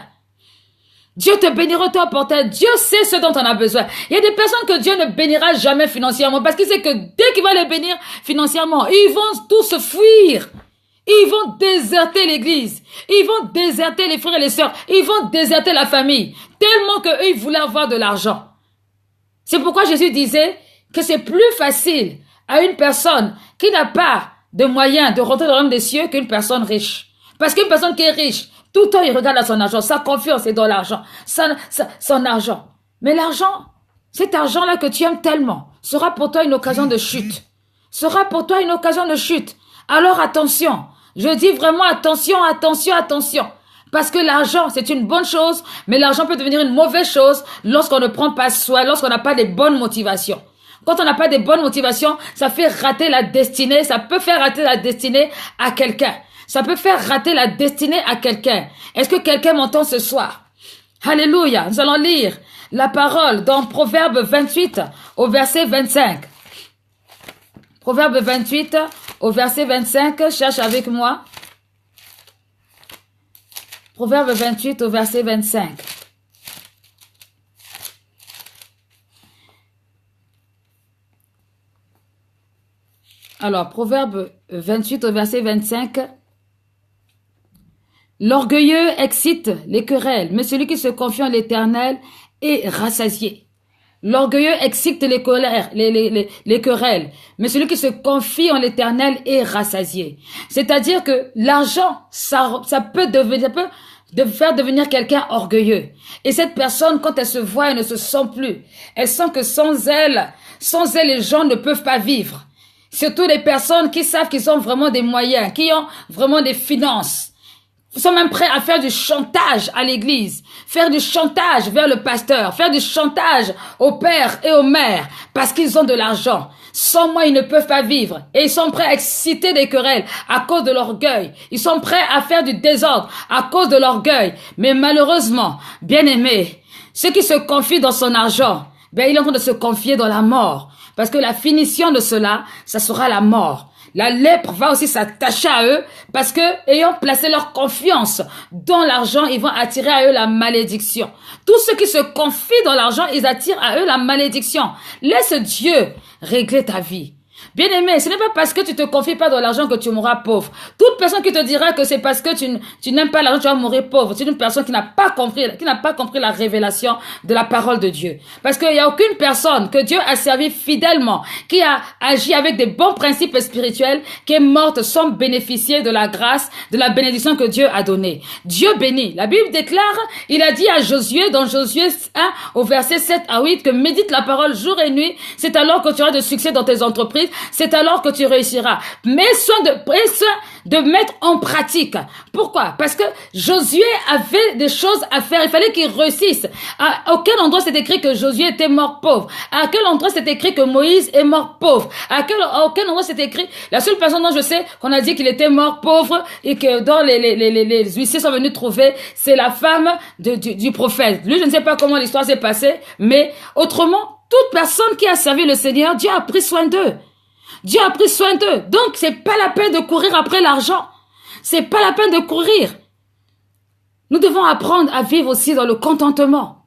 Dieu te bénira au temps opportun. Dieu sait ce dont on a besoin. Il y a des personnes que Dieu ne bénira jamais financièrement parce qu'il sait que dès qu'il va les bénir financièrement, ils vont tous fuir. Ils vont déserter l'église. Ils vont déserter les frères et les sœurs. Ils vont déserter la famille. Tellement qu'eux, ils voulaient avoir de l'argent. C'est pourquoi Jésus disait que c'est plus facile à une personne qui n'a pas de moyens de rentrer dans le royaume des cieux qu'une personne riche. Parce qu'une personne qui est riche, tout le temps, il regarde à son argent. Sa confiance est dans l'argent. Son argent. Mais l'argent, cet argent-là que tu aimes tellement, sera pour toi une occasion de chute. Sera pour toi une occasion de chute. Alors attention. Je dis vraiment attention, attention, attention. Parce que l'argent, c'est une bonne chose, mais l'argent peut devenir une mauvaise chose lorsqu'on ne prend pas soin, lorsqu'on n'a pas de bonnes motivations. Quand on n'a pas de bonnes motivations, ça fait rater la destinée, ça peut faire rater la destinée à quelqu'un. Ça peut faire rater la destinée à quelqu'un. Est-ce que quelqu'un m'entend ce soir? Alléluia. Nous allons lire la parole dans Proverbe 28 au verset 25. Proverbe 28 au verset 25, cherche avec moi. Proverbe 28 au verset 25. Alors, Proverbe 28 au verset 25. L'orgueilleux excite les querelles, mais celui qui se confie en l'Éternel est rassasié. L'orgueilleux excite les colères, les querelles, mais celui qui se confie en l'Éternel est rassasié. C'est-à-dire que l'argent, ça peut faire devenir quelqu'un orgueilleux. Et cette personne, quand elle se voit, elle ne se sent plus. Elle sent que sans elle, les gens ne peuvent pas vivre. Surtout les personnes qui savent qu'ils ont vraiment des moyens, qui ont vraiment des finances. Ils sont même prêts à faire du chantage à l'église, faire du chantage vers le pasteur, faire du chantage au père et aux mères parce qu'ils ont de l'argent. Sans moi, ils ne peuvent pas vivre. Et ils sont prêts à exciter des querelles à cause de l'orgueil. Ils sont prêts à faire du désordre à cause de l'orgueil. Mais malheureusement, bien-aimés, ceux qui se confient dans son argent, il est en train de se confier dans la mort. Parce que la finition de cela, ça sera la mort. La lèpre va aussi s'attacher à eux parce que, ayant placé leur confiance dans l'argent, ils vont attirer à eux la malédiction. Tous ceux qui se confient dans l'argent, ils attirent à eux la malédiction. Laisse Dieu régler ta vie. Bien-aimé, ce n'est pas parce que tu te confies pas dans l'argent que tu mourras pauvre. Toute personne qui te dira que c'est parce que tu n'aimes pas l'argent, tu vas mourir pauvre. C'est une personne qui n'a pas compris la révélation de la parole de Dieu. Parce qu'il n'y a aucune personne que Dieu a servi fidèlement, qui a agi avec des bons principes spirituels, qui est morte sans bénéficier de la grâce, de la bénédiction que Dieu a donnée. Dieu bénit. La Bible déclare, il a dit à Josué, dans Josué 1, au verset 7 à 8, que médite la parole jour et nuit. C'est alors que tu auras de succès dans tes entreprises. C'est alors que tu réussiras. Mais soin de mettre en pratique. Pourquoi? Parce que Josué avait des choses à faire. Il fallait qu'il réussisse. À quel endroit c'est écrit que Josué était mort pauvre? À quel endroit c'est écrit que Moïse est mort pauvre? À quel endroit c'est écrit? La seule personne dont je sais qu'on a dit qu'il était mort pauvre et que dans les huissiers sont venus trouver, c'est la femme du prophète. Lui, je ne sais pas comment l'histoire s'est passée, mais autrement, toute personne qui a servi le Seigneur, Dieu a pris soin d'eux. Dieu a pris soin d'eux. Donc, c'est pas la peine de courir après l'argent. C'est pas la peine de courir. Nous devons apprendre à vivre aussi dans le contentement.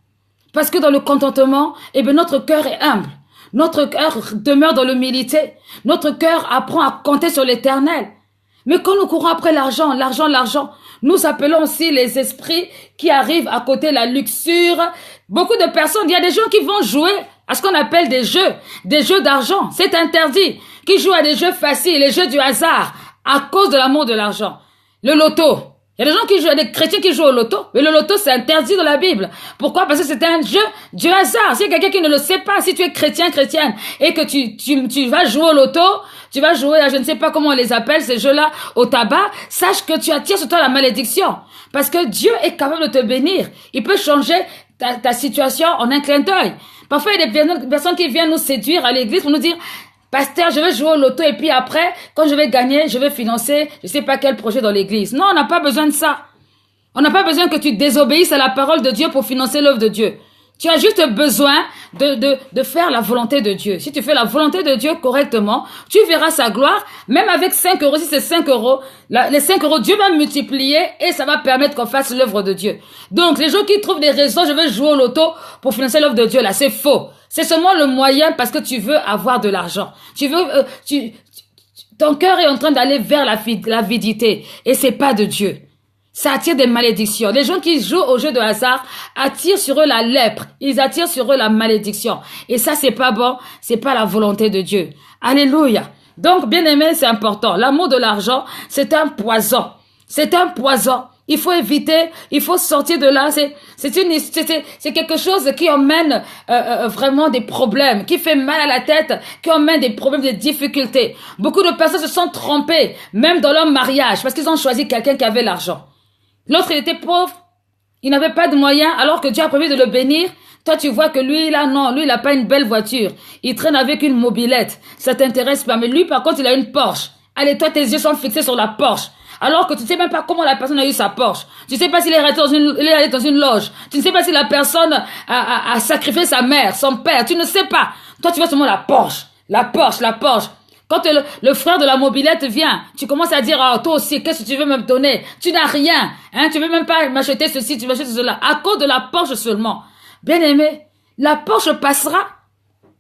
Parce que dans le contentement, notre cœur est humble. Notre cœur demeure dans l'humilité. Notre cœur apprend à compter sur l'Éternel. Mais quand nous courons après l'argent, nous appelons aussi les esprits qui arrivent à côté la luxure. Beaucoup de personnes, il y a des gens qui vont jouer à ce qu'on appelle des jeux d'argent. C'est interdit. Qui jouent à des jeux faciles, les jeux du hasard, à cause de l'amour de l'argent. Le loto. Il y a des gens qui jouent, des chrétiens qui jouent au loto, mais le loto c'est interdit dans la Bible. Pourquoi? Parce que c'est un jeu du hasard. Si quelqu'un qui ne le sait pas, si tu es chrétienne, et que tu vas jouer au loto, tu vas jouer à je ne sais pas comment on les appelle, ces jeux-là, au tabac, sache que tu attires sur toi la malédiction. Parce que Dieu est capable de te bénir. Il peut changer ta situation en un clin d'œil. Parfois, il y a des personnes qui viennent nous séduire à l'église pour nous dire, pasteur, je vais jouer au loto et puis après, quand je vais gagner, je vais financer je sais pas quel projet dans l'église. Non, on n'a pas besoin de ça. On n'a pas besoin que tu désobéisses à la parole de Dieu pour financer l'œuvre de Dieu. Tu as juste besoin de faire la volonté de Dieu. Si tu fais la volonté de Dieu correctement, tu verras sa gloire. Même avec 5 euros, si c'est 5 euros, les 5 euros, Dieu va multiplier et ça va permettre qu'on fasse l'œuvre de Dieu. Donc, les gens qui trouvent des raisons, je vais jouer au loto pour financer l'œuvre de Dieu, là, c'est faux. C'est seulement le moyen parce que tu veux avoir de l'argent. Tu veux, ton cœur est en train d'aller vers l'avidité et c'est pas de Dieu. Ça attire des malédictions. Les gens qui jouent au jeu de hasard attirent sur eux la lèpre. Ils attirent sur eux la malédiction. Et ça, c'est pas bon. C'est pas la volonté de Dieu. Alléluia. Donc, bien aimé, c'est important. L'amour de l'argent, c'est un poison. C'est un poison. Il faut éviter, il faut sortir de là. C'est quelque chose qui emmène vraiment des problèmes, qui fait mal à la tête, qui emmène des problèmes, des difficultés. Beaucoup de personnes se sont trompées, même dans leur mariage, parce qu'ils ont choisi quelqu'un qui avait l'argent. L'autre, il était pauvre, il n'avait pas de moyens, alors que Dieu a prévu de le bénir. Toi, tu vois que lui, là, non, lui, il n'a pas une belle voiture. Il traîne avec une mobilette. Ça t'intéresse pas. Mais lui, par contre, il a une Porsche. Allez, toi, tes yeux sont fixés sur la Porsche. Alors que tu ne sais même pas comment la personne a eu sa Porsche. Tu ne sais pas s'il est allé dans une loge. Tu ne sais pas si la personne a sacrifié sa mère, son père. Tu ne sais pas. Toi, tu vois seulement la Porsche. La Porsche, la Porsche. Quand le frère de la mobilette vient, tu commences à dire, oh, toi aussi, qu'est-ce que tu veux me donner? Tu n'as rien, hein, tu veux même pas m'acheter ceci, tu m'achètes cela. À cause de la Porsche seulement. Bien aimé, la Porsche passera.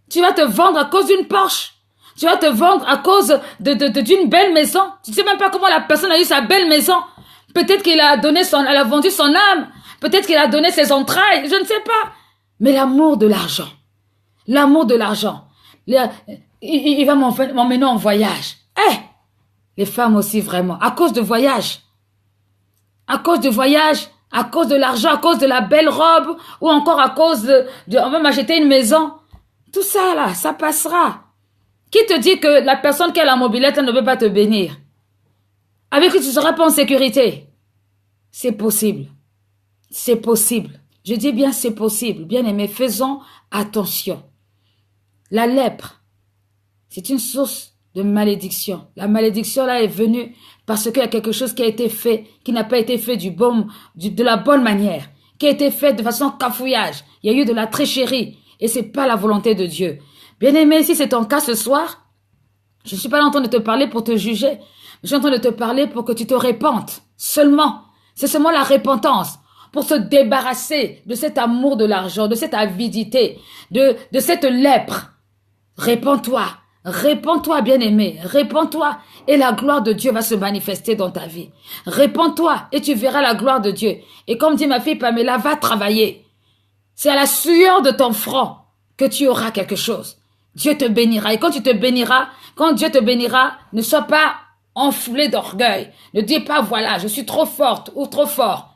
Tu vas te vendre à cause d'une Porsche. Tu vas te vendre à cause d'une belle maison. Tu ne sais même pas comment la personne a eu sa belle maison. Peut-être qu'elle a vendu son âme. Peut-être qu'elle a donné ses entrailles. Je ne sais pas. Mais l'amour de l'argent. L'amour de l'argent. Il va m'emmener en voyage. Les femmes aussi, vraiment. À cause de voyage. À cause de voyage. À cause de l'argent. À cause de la belle robe. Ou encore à cause on va m'acheter une maison. Tout ça, là, ça passera. Qui te dit que la personne qui a la mobilette ne veut pas te bénir? Avec qui tu ne seras pas en sécurité? C'est possible. C'est possible. Je dis bien c'est possible. Bien aimé, faisons attention. La lèpre, c'est une source de malédiction. La malédiction là est venue parce qu'il y a quelque chose qui a été fait, qui n'a pas été fait de la bonne manière, qui a été fait de façon cafouillage. Il y a eu de la tricherie et c'est pas la volonté de Dieu. Bien aimé, si c'est ton cas ce soir, je ne suis pas là en train de te parler pour te juger. Je suis en train de te parler pour que tu te répandes. Seulement. C'est seulement la repentance. Pour se débarrasser de cet amour de l'argent, de cette avidité, de cette lèpre. Répands-toi. Répands-toi, bien-aimé. Répands-toi. Et la gloire de Dieu va se manifester dans ta vie. Répands-toi et tu verras la gloire de Dieu. Et comme dit ma fille Pamela, va travailler. C'est à la sueur de ton front que tu auras quelque chose. Dieu te bénira. Et quand Dieu te bénira, ne sois pas enflé d'orgueil. Ne dis pas, voilà, je suis trop forte ou trop fort.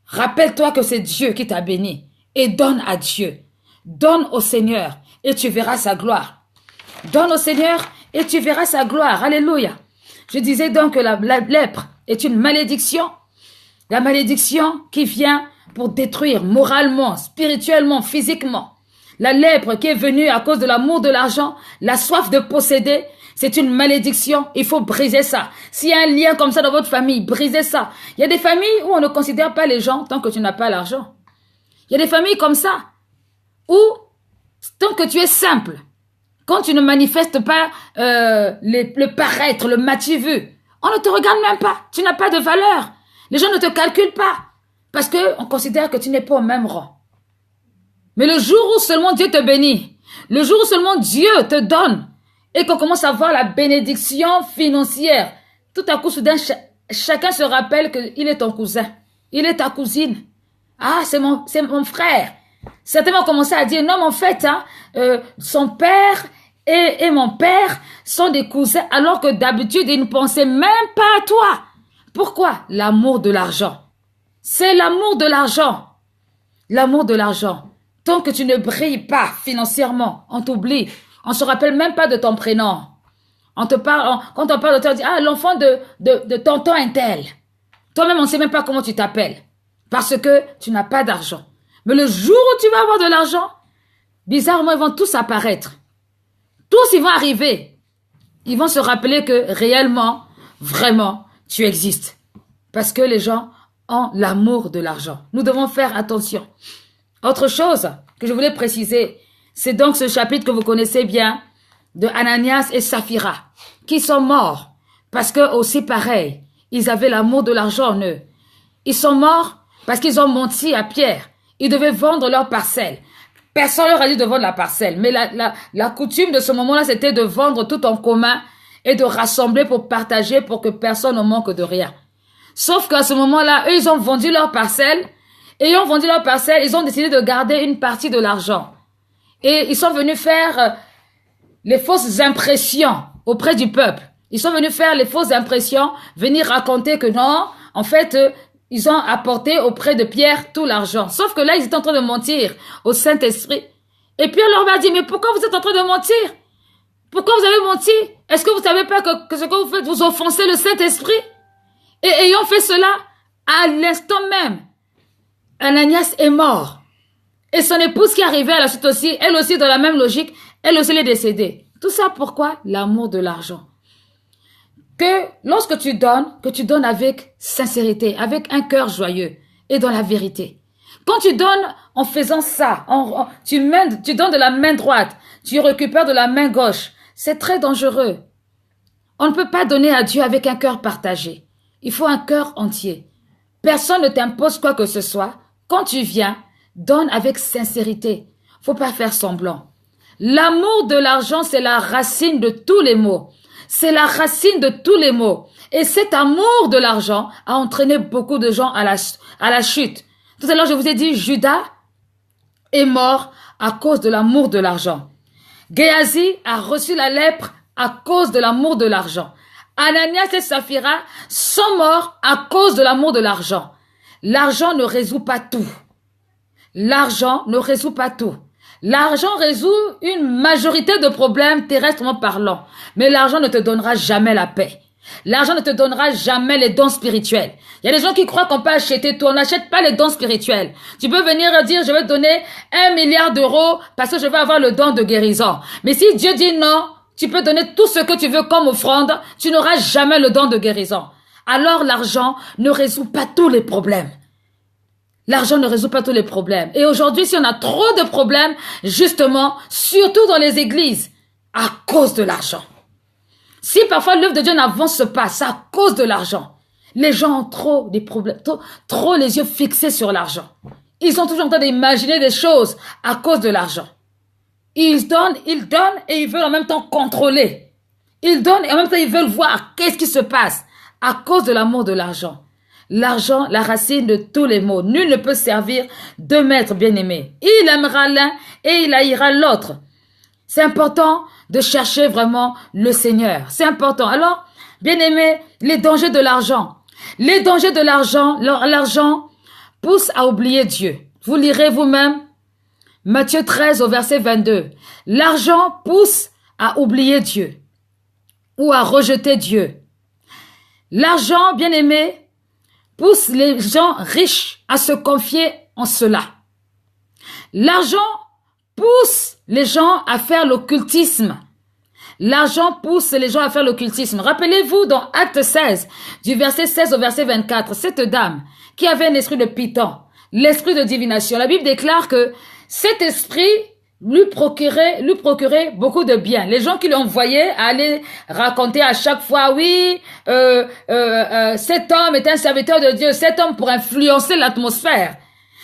Rappelle-toi que c'est Dieu qui t'a béni. Et donne à Dieu. Donne au Seigneur et tu verras sa gloire. Donne au Seigneur et tu verras sa gloire. Alléluia. Je disais donc que la lèpre est une malédiction. La malédiction qui vient pour détruire moralement, spirituellement, physiquement. La lèpre qui est venue à cause de l'amour de l'argent, la soif de posséder, c'est une malédiction. Il faut briser ça. S'il y a un lien comme ça dans votre famille, brisez ça. Il y a des familles où on ne considère pas les gens tant que tu n'as pas l'argent. Il y a des familles comme ça où, tant que tu es simple, quand tu ne manifestes pas le paraître, le m'as-tu vu, on ne te regarde même pas. Tu n'as pas de valeur. Les gens ne te calculent pas parce qu'on considère que tu n'es pas au même rang. Mais le jour où seulement Dieu te bénit, le jour où seulement Dieu te donne et qu'on commence à voir la bénédiction financière, tout à coup, soudain, chacun se rappelle qu'il est ton cousin, il est ta cousine. Ah, c'est mon frère. Certains vont commencer à dire, non, mais en fait, son père et mon père sont des cousins, alors que d'habitude, ils ne pensaient même pas à toi. Pourquoi? L'amour de l'argent. C'est l'amour de l'argent. L'amour de l'argent. Tant que tu ne brilles pas financièrement, on t'oublie. On se rappelle même pas de ton prénom. Quand on parle de toi, on dit, ah, l'enfant de tonton un tel. Toi-même, on ne sait même pas comment tu t'appelles. Parce que tu n'as pas d'argent. Mais le jour où tu vas avoir de l'argent, bizarrement, ils vont tous apparaître. Tous, ils vont arriver. Ils vont se rappeler que réellement, vraiment, tu existes. Parce que les gens ont l'amour de l'argent. Nous devons faire attention. Autre chose, que je voulais préciser. C'est donc ce chapitre que vous connaissez bien de Ananias et Saphira qui sont morts parce que aussi pareil, ils avaient l'amour de l'argent en eux. Ils sont morts parce qu'ils ont menti à Pierre. Ils devaient vendre leur parcelle. Personne leur a dit de vendre la parcelle. Mais la coutume de ce moment-là, c'était de vendre tout en commun et de rassembler pour partager pour que personne ne manque de rien. Sauf qu'à ce moment-là, eux, ils ont vendu leur parcelle. Et ayant vendu leur parcelle, ils ont décidé de garder une partie de l'argent. Et ils sont venus faire les fausses impressions auprès du peuple. Ils sont venus faire les fausses impressions, venir raconter que non, en fait, ils ont apporté auprès de Pierre tout l'argent. Sauf que là, ils étaient en train de mentir au Saint-Esprit. Et Pierre leur a dit, mais pourquoi vous êtes en train de mentir? Pourquoi vous avez menti? Est-ce que vous savez pas que ce que vous faites, vous offensez le Saint-Esprit? Et ayant fait cela, à l'instant même, Ananias est mort. Et son épouse qui arrivait à la suite aussi, elle aussi dans la même logique, elle aussi est décédée. Tout ça pourquoi? L'amour de l'argent. Que lorsque tu donnes avec sincérité, avec un cœur joyeux et dans la vérité. Quand tu donnes en faisant ça, tu donnes de la main droite, tu récupères de la main gauche, c'est très dangereux. On ne peut pas donner à Dieu avec un cœur partagé. Il faut un cœur entier. Personne ne t'impose quoi que ce soit. Quand tu viens, donne avec sincérité. Faut pas faire semblant. L'amour de l'argent, c'est la racine de tous les maux. C'est la racine de tous les maux. Et cet amour de l'argent a entraîné beaucoup de gens à la chute. Tout à l'heure, je vous ai dit, Judas est mort à cause de l'amour de l'argent. Géasi a reçu la lèpre à cause de l'amour de l'argent. Ananias et Saphira sont morts à cause de l'amour de l'argent. L'argent ne résout pas tout. L'argent ne résout pas tout. L'argent résout une majorité de problèmes terrestrement parlant. Mais l'argent ne te donnera jamais la paix. L'argent ne te donnera jamais les dons spirituels. Il y a des gens qui croient qu'on peut acheter tout. On n'achète pas les dons spirituels. Tu peux venir dire, je vais te donner 1 milliard d'euros parce que je vais avoir le don de guérison. Mais si Dieu dit non, tu peux donner tout ce que tu veux comme offrande, tu n'auras jamais le don de guérison. Alors l'argent ne résout pas tous les problèmes. L'argent ne résout pas tous les problèmes. Et aujourd'hui, si on a trop de problèmes, justement, surtout dans les églises, à cause de l'argent. Si parfois l'œuvre de Dieu n'avance pas, c'est à cause de l'argent. Les gens ont trop des problèmes, trop les yeux fixés sur l'argent. Ils sont toujours en train d'imaginer des choses à cause de l'argent. Ils donnent et ils veulent en même temps contrôler. Ils donnent et en même temps ils veulent voir qu'est-ce qui se passe à cause de l'amour de l'argent. L'argent, la racine de tous les maux. Nul ne peut servir deux maîtres bien-aimés. Il aimera l'un et il haïra l'autre. C'est important de chercher vraiment le Seigneur. C'est important. Alors, bien-aimés, les dangers de l'argent. Les dangers de l'argent, l'argent pousse à oublier Dieu. Vous lirez vous-même Matthieu 13 au verset 22. L'argent pousse à oublier Dieu ou à rejeter Dieu. L'argent, bien-aimé, pousse les gens riches à se confier en cela. L'argent pousse les gens à faire l'occultisme. L'argent pousse les gens à faire l'occultisme. Rappelez-vous dans Acte 16, du verset 16 au verset 24, cette dame qui avait un esprit de python, l'esprit de divination. La Bible déclare que cet esprit lui procurait beaucoup de bien. Les gens qui lui envoyaient allaient raconter à chaque fois, oui, cet homme est un serviteur de Dieu, cet homme pour influencer l'atmosphère.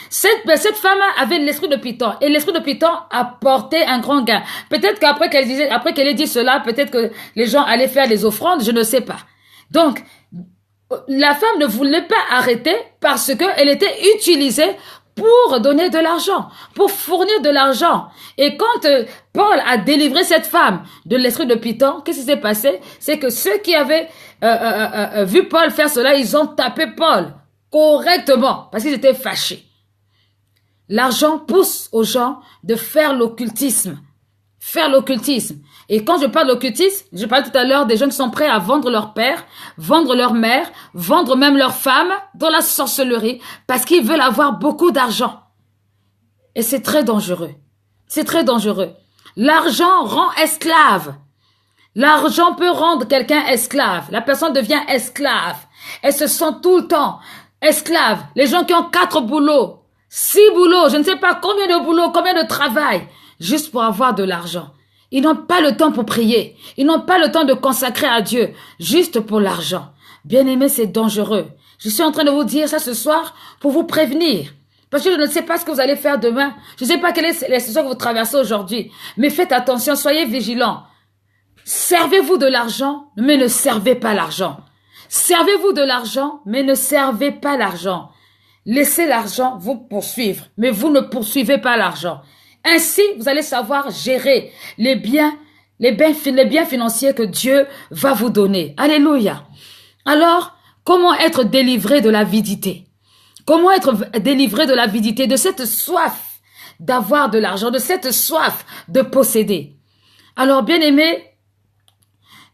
Cette femme avait l'esprit de Python et l'esprit de Python apportait un grand gain. Peut-être qu'après qu'elle ait dit cela, peut-être que les gens allaient faire des offrandes, je ne sais pas. Donc, la femme ne voulait pas arrêter parce qu'elle était utilisée pour donner de l'argent, pour fournir de l'argent. Et quand Paul a délivré cette femme de l'esprit de Python, qu'est-ce qui s'est passé? C'est que ceux qui avaient vu Paul faire cela, ils ont tapé Paul correctement parce qu'ils étaient fâchés. L'argent pousse aux gens de faire l'occultisme. Faire l'occultisme. Et quand je parle d'occultisme, je parlais tout à l'heure des gens qui sont prêts à vendre leur père, vendre leur mère, vendre même leur femme dans la sorcellerie parce qu'ils veulent avoir beaucoup d'argent. Et c'est très dangereux. C'est très dangereux. L'argent rend esclave. L'argent peut rendre quelqu'un esclave. La personne devient esclave. Elle se sent tout le temps esclave. Les gens qui ont 4 boulots, 6 boulots, je ne sais pas combien de boulots, combien de travail, juste pour avoir de l'argent. Ils n'ont pas le temps pour prier. Ils n'ont pas le temps de consacrer à Dieu, juste pour l'argent. Bien-aimés, c'est dangereux. Je suis en train de vous dire ça ce soir pour vous prévenir. Parce que je ne sais pas ce que vous allez faire demain. Je ne sais pas quelle est la situation que vous traversez aujourd'hui. Mais faites attention, soyez vigilants. Servez-vous de l'argent, mais ne servez pas l'argent. Servez-vous de l'argent, mais ne servez pas l'argent. Laissez l'argent vous poursuivre, mais vous ne poursuivez pas l'argent. Ainsi, vous allez savoir gérer les biens financiers que Dieu va vous donner. Alléluia. Alors, comment être délivré de l'avidité? Comment être délivré de l'avidité, de cette soif d'avoir de l'argent, de cette soif de posséder? Alors, bien-aimés,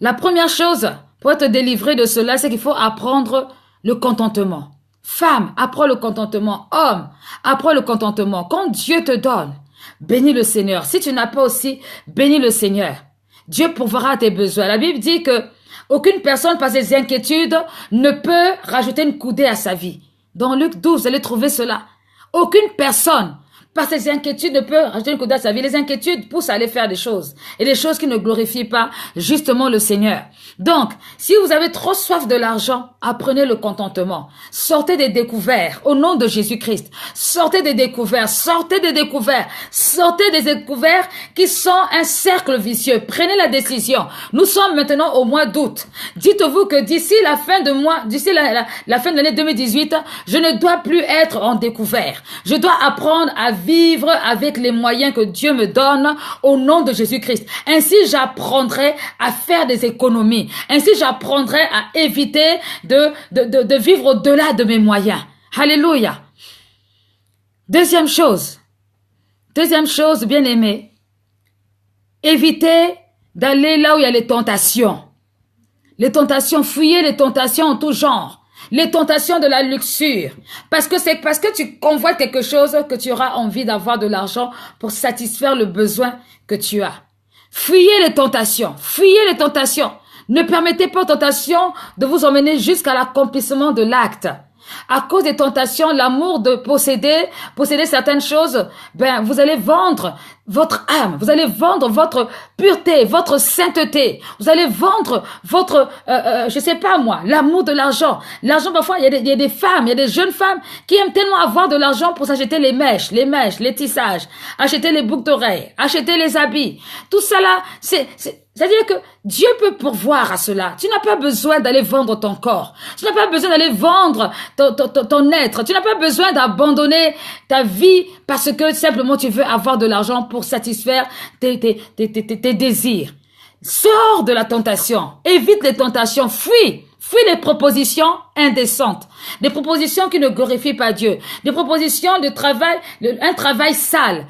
la première chose pour être délivré de cela, c'est qu'il faut apprendre le contentement. Femme, apprends le contentement. Homme, apprends le contentement. Quand Dieu te donne, bénis le Seigneur. Si tu n'as pas aussi, bénis le Seigneur. Dieu pourvoira tes besoins. La Bible dit que aucune personne par ses inquiétudes ne peut rajouter une coudée à sa vie. Dans Luc 12, vous allez trouver cela. Aucune personne par ses inquiétudes ne peut rajouter une coudée à sa vie. Les inquiétudes poussent à aller faire des choses. Et des choses qui ne glorifient pas justement le Seigneur. Donc, si vous avez trop soif de l'argent, apprenez le contentement. Sortez des découverts au nom de Jésus-Christ. Sortez des découverts, sortez des découverts, sortez des découverts qui sont un cercle vicieux. Prenez la décision. Nous sommes maintenant au mois d'août. Dites-vous que d'ici la fin de mois, d'ici la fin de l'année 2018, je ne dois plus être en découvert. Je dois apprendre à vivre avec les moyens que Dieu me donne au nom de Jésus-Christ. Ainsi, j'apprendrai à faire des économies. Ainsi, j'apprendrai à éviter de vivre au-delà de mes moyens. Alléluia. Deuxième chose, bien-aimés, évitez d'aller là où il y a les tentations. Les tentations, fuyez les tentations en tout genre. Les tentations de la luxure. Parce que c'est parce que tu convoites quelque chose que tu auras envie d'avoir de l'argent pour satisfaire le besoin que tu as. Fuyez les tentations. Fuyez les tentations. Ne permettez pas aux tentations de vous emmener jusqu'à l'accomplissement de l'acte. À cause des tentations, l'amour de posséder certaines choses, vous allez vendre votre âme, vous allez vendre votre pureté, votre sainteté, vous allez vendre votre, je sais pas moi, l'amour de l'argent. L'argent, parfois, il y a des femmes, il y a des jeunes femmes qui aiment tellement avoir de l'argent pour s'acheter les mèches, les tissages, acheter les boucles d'oreilles, acheter les habits. Tout ça là, c'est-à-dire que Dieu peut pourvoir à cela. Tu n'as pas besoin d'aller vendre ton corps. Tu n'as pas besoin d'aller vendre ton être. Tu n'as pas besoin d'abandonner ta vie parce que simplement tu veux avoir de l'argent pour satisfaire tes désirs. Sors de la tentation. Évite les tentations. Fuis les propositions indécentes, des propositions qui ne glorifient pas Dieu, des propositions de travail, un travail sale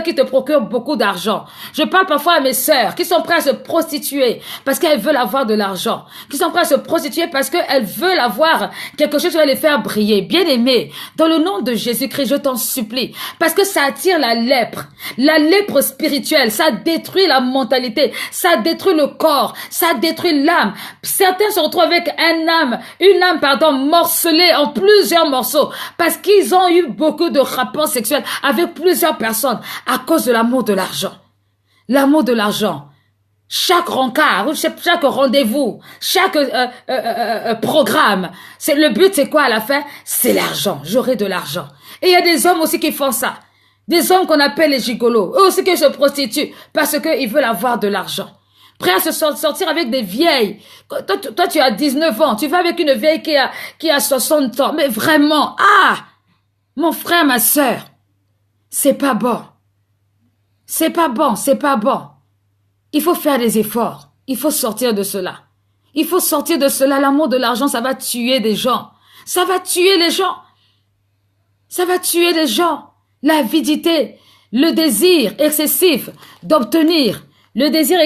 qui te procure beaucoup d'argent. Je parle parfois à mes sœurs qui sont prêtes à se prostituer parce qu'elles veulent avoir de l'argent, qui sont prêtes à se prostituer parce qu'elles veulent avoir quelque chose qui va les faire briller. Bien-aimés, dans le nom de Jésus-Christ, je t'en supplie, parce que ça attire la lèpre spirituelle, ça détruit la mentalité, ça détruit le corps, ça détruit l'âme. Certains se retrouvent avec une âme, morcelée en plusieurs morceaux parce qu'ils ont eu beaucoup de rapports sexuels avec plusieurs personnes à cause de l'amour de l'argent. L'amour de l'argent. Chaque rencard, chaque rendez-vous, chaque programme, le but c'est quoi à la fin? C'est l'argent. J'aurai de l'argent. Et il y a des hommes aussi qui font ça. Des hommes qu'on appelle les gigolos. Eux aussi qui se prostituent parce qu'ils veulent avoir de l'argent. Prêt à se sortir avec des vieilles. Toi, tu as 19 ans. Tu vas avec une vieille qui a 60 ans. Mais vraiment, mon frère, ma sœur, c'est pas bon. C'est pas bon. Il faut faire des efforts. Il faut sortir de cela. L'amour de l'argent, ça va tuer des gens. Ça va tuer les gens. L'avidité, le désir excessif d'obtenir. Le désir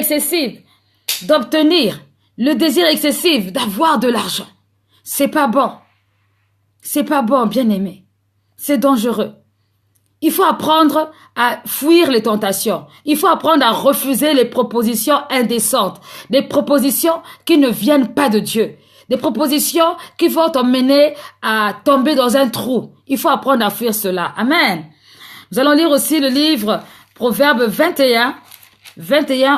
excessif d'avoir de l'argent. C'est pas bon, bien-aimé. C'est dangereux. Il faut apprendre à fuir les tentations. Il faut apprendre à refuser les propositions indécentes, des propositions qui ne viennent pas de Dieu, des propositions qui vont t'emmener à tomber dans un trou. Il faut apprendre à fuir cela. Amen. Nous allons lire aussi le livre Proverbe 21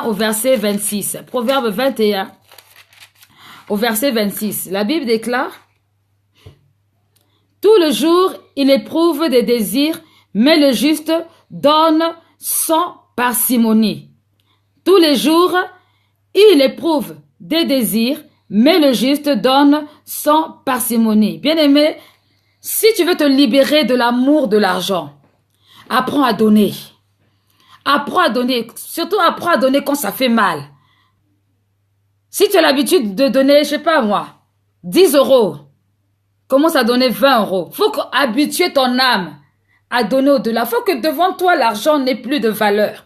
au verset 26. Proverbe 21 au verset 26. La Bible déclare: tout le jour, il éprouve des désirs, mais le juste donne sans parcimonie. Tous les jours, il éprouve des désirs, mais le juste donne sans parcimonie. Bien-aimé, si tu veux te libérer de l'amour de l'argent, apprends à donner. Apprends à donner. Surtout apprends à donner quand ça fait mal. Si tu as l'habitude de donner, je sais pas moi, 10 euros, commence à donner 20 euros. Faut habituer ton âme à donner au-delà. Faut que devant toi, l'argent n'ait plus de valeur.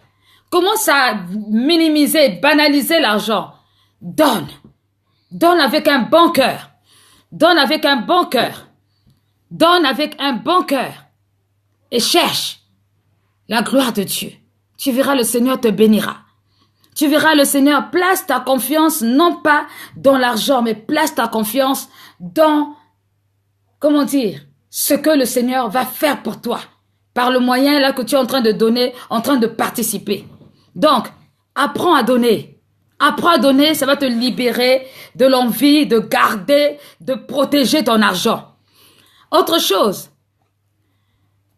Commence à minimiser, banaliser l'argent. Donne. Donne avec un bon cœur. Donne avec un bon cœur. Donne avec un bon cœur. Et cherche la gloire de Dieu. Tu verras, le Seigneur te bénira. Tu verras, le Seigneur, place ta confiance non pas dans l'argent, mais place ta confiance dans, comment dire, ce que le Seigneur va faire pour toi. Par le moyen là que tu es en train de donner, en train de participer. Donc, apprends à donner. Apprends à donner, ça va te libérer de l'envie de garder, de protéger ton argent. Autre chose,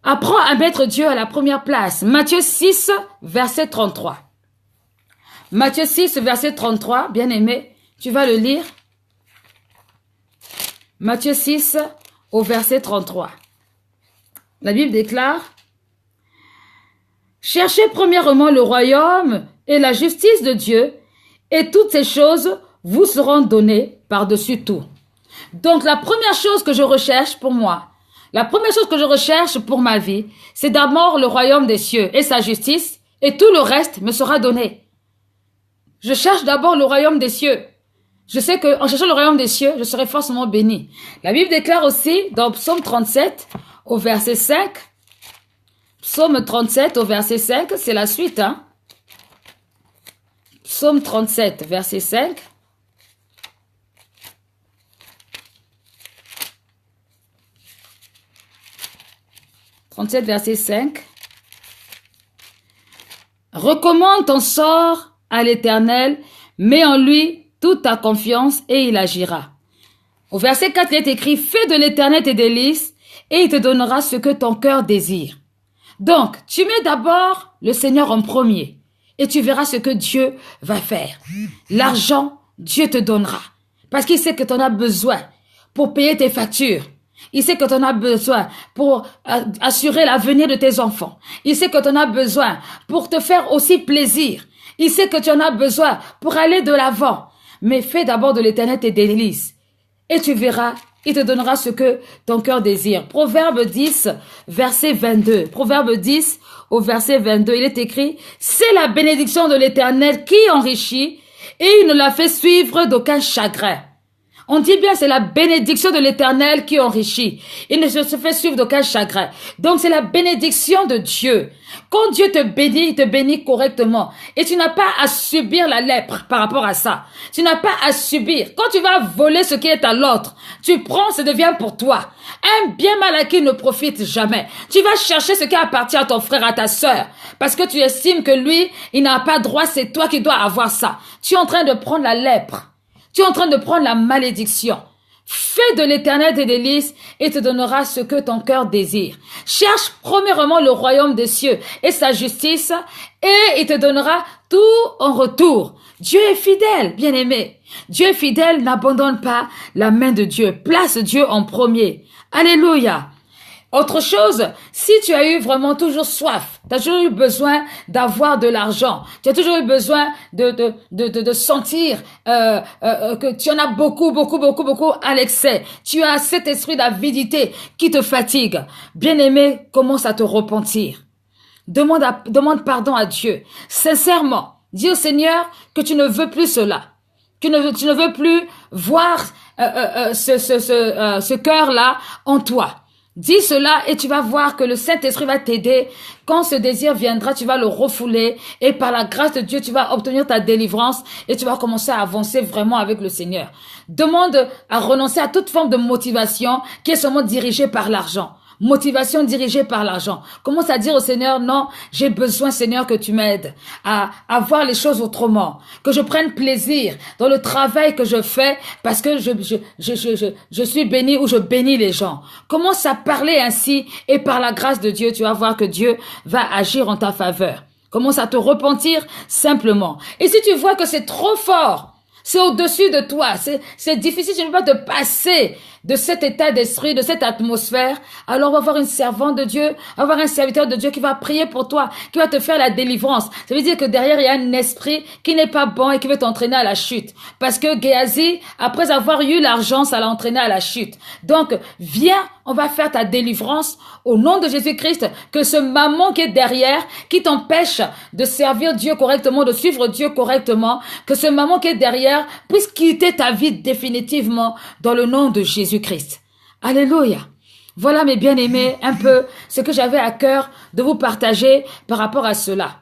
apprends à mettre Dieu à la première place. Matthieu 6, verset 33. Matthieu 6, verset 33, bien-aimé, tu vas le lire. Matthieu 6, au verset 33. La Bible déclare: cherchez premièrement le royaume et la justice de Dieu, et toutes ces choses vous seront données par-dessus tout. Donc la première chose que je recherche pour moi, la première chose que je recherche pour ma vie, c'est d'abord le royaume des cieux et sa justice, et tout le reste me sera donné. Je cherche d'abord le royaume des cieux. Je sais qu'en cherchant le royaume des cieux, je serai forcément béni. La Bible déclare aussi dans Psaume 37 au verset 5, Psaume 37 au verset 5, c'est la suite, hein. Psaume 37, verset 5. Verset 5. Recommande ton sort à l'Éternel, mets en lui toute ta confiance et il agira. Au verset 4, il est écrit: fais de l'Éternel tes délices et il te donnera ce que ton cœur désire. Donc, tu mets d'abord le Seigneur en premier et tu verras ce que Dieu va faire. L'argent, Dieu te donnera parce qu'il sait que tu en as besoin pour payer tes factures. Il sait que tu en as besoin pour assurer l'avenir de tes enfants. Il sait que tu en as besoin pour te faire aussi plaisir. Il sait que tu en as besoin pour aller de l'avant. Mais fais d'abord de l'Éternel tes délices. Et tu verras, il te donnera ce que ton cœur désire. Proverbe 10, verset 22. Proverbe 10, au verset 22, il est écrit: c'est la bénédiction de l'Éternel qui enrichit et il ne la fait suivre d'aucun chagrin. On dit bien, c'est la bénédiction de l'Éternel qui enrichit. Il ne se fait suivre d'aucun chagrin. Donc, c'est la bénédiction de Dieu. Quand Dieu te bénit, il te bénit correctement. Et tu n'as pas à subir la lèpre par rapport à ça. Tu n'as pas à subir. Quand tu vas voler ce qui est à l'autre, tu prends, ça devient pour toi. Un bien mal acquis ne profite jamais. Tu vas chercher ce qui appartient à ton frère, à ta sœur. Parce que tu estimes que lui, il n'a pas droit, c'est toi qui dois avoir ça. Tu es en train de prendre la lèpre. Tu es en train de prendre la malédiction. Fais de l'Éternel tes délices et te donnera ce que ton cœur désire. Cherche premièrement le royaume des cieux et sa justice et il te donnera tout en retour. Dieu est fidèle, bien-aimé. Dieu est fidèle, n'abandonne pas la main de Dieu. Place Dieu en premier. Alléluia. Autre chose, si tu as eu vraiment toujours soif, tu as toujours eu besoin d'avoir de l'argent, tu as toujours eu besoin de sentir que tu en as beaucoup à l'excès, tu as cet esprit d'avidité qui te fatigue, bien-aimé, commence à te repentir. Demande pardon à Dieu, sincèrement. Dis au Seigneur que tu ne veux plus cela, que tu ne veux plus voir ce cœur-là en toi. Dis cela et tu vas voir que le Saint-Esprit va t'aider. Quand ce désir viendra, tu vas le refouler et par la grâce de Dieu, tu vas obtenir ta délivrance et tu vas commencer à avancer vraiment avec le Seigneur. Demande à renoncer à toute forme de motivation qui est seulement dirigée par l'argent. Motivation dirigée par l'argent. Commence à dire au Seigneur, non, j'ai besoin, Seigneur, que tu m'aides à voir les choses autrement, que je prenne plaisir dans le travail que je fais parce que je suis béni ou je bénis les gens. Commence à parler ainsi et par la grâce de Dieu, tu vas voir que Dieu va agir en ta faveur. Commence à te repentir simplement. Et si tu vois que c'est trop fort, c'est au-dessus de toi, c'est difficile, tu ne peux pas te passer de cet état d'esprit, de cette atmosphère, alors on va avoir une servante de Dieu, on va avoir un serviteur de Dieu qui va prier pour toi, qui va te faire la délivrance. Ça veut dire que derrière, il y a un esprit qui n'est pas bon et qui veut t'entraîner à la chute. Parce que Géasi, après avoir eu l'argent, ça l'a entraîné à la chute. Donc, viens, on va faire ta délivrance au nom de Jésus-Christ, que ce mammon qui est derrière, qui t'empêche de servir Dieu correctement, de suivre Dieu correctement, que ce mammon qui est derrière puisse quitter ta vie définitivement dans le nom de Jésus-Christ. Alléluia. Voilà, mes bien-aimés, un peu ce que j'avais à cœur de vous partager par rapport à cela.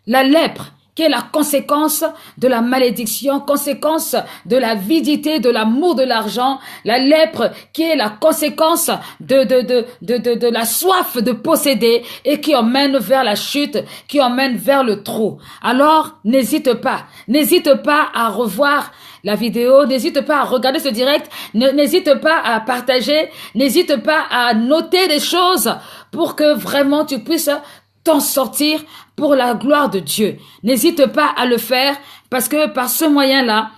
La lèpre, qui est la conséquence de la malédiction, conséquence de l'avidité, de l'amour de l'argent, la lèpre qui est la conséquence de la soif de posséder et qui emmène vers la chute, qui emmène vers le trou. Alors, n'hésite pas à revoir la vidéo, n'hésite pas à regarder ce direct, n'hésite pas à partager, n'hésite pas à noter des choses pour que vraiment tu puisses t'en sortir pour la gloire de Dieu. N'hésite pas à le faire parce que par ce moyen-là,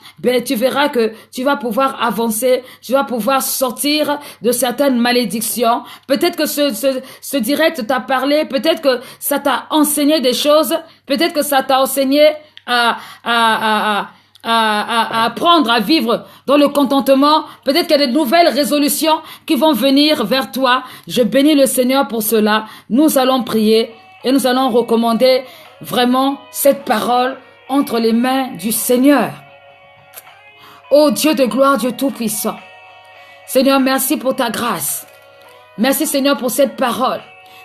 tu verras que tu vas pouvoir avancer, tu vas pouvoir sortir de certaines malédictions. Peut-être que ce direct t'a parlé, peut-être que ça t'a enseigné des choses, peut-être que ça t'a enseigné à apprendre à vivre dans le contentement. Peut-être qu'il y a des nouvelles résolutions qui vont venir vers toi. Je bénis le Seigneur pour cela. Nous allons prier et nous allons recommander vraiment cette parole entre les mains du Seigneur. Ô Dieu de gloire, Dieu tout-puissant. Seigneur, merci pour ta grâce. Merci Seigneur pour cette parole.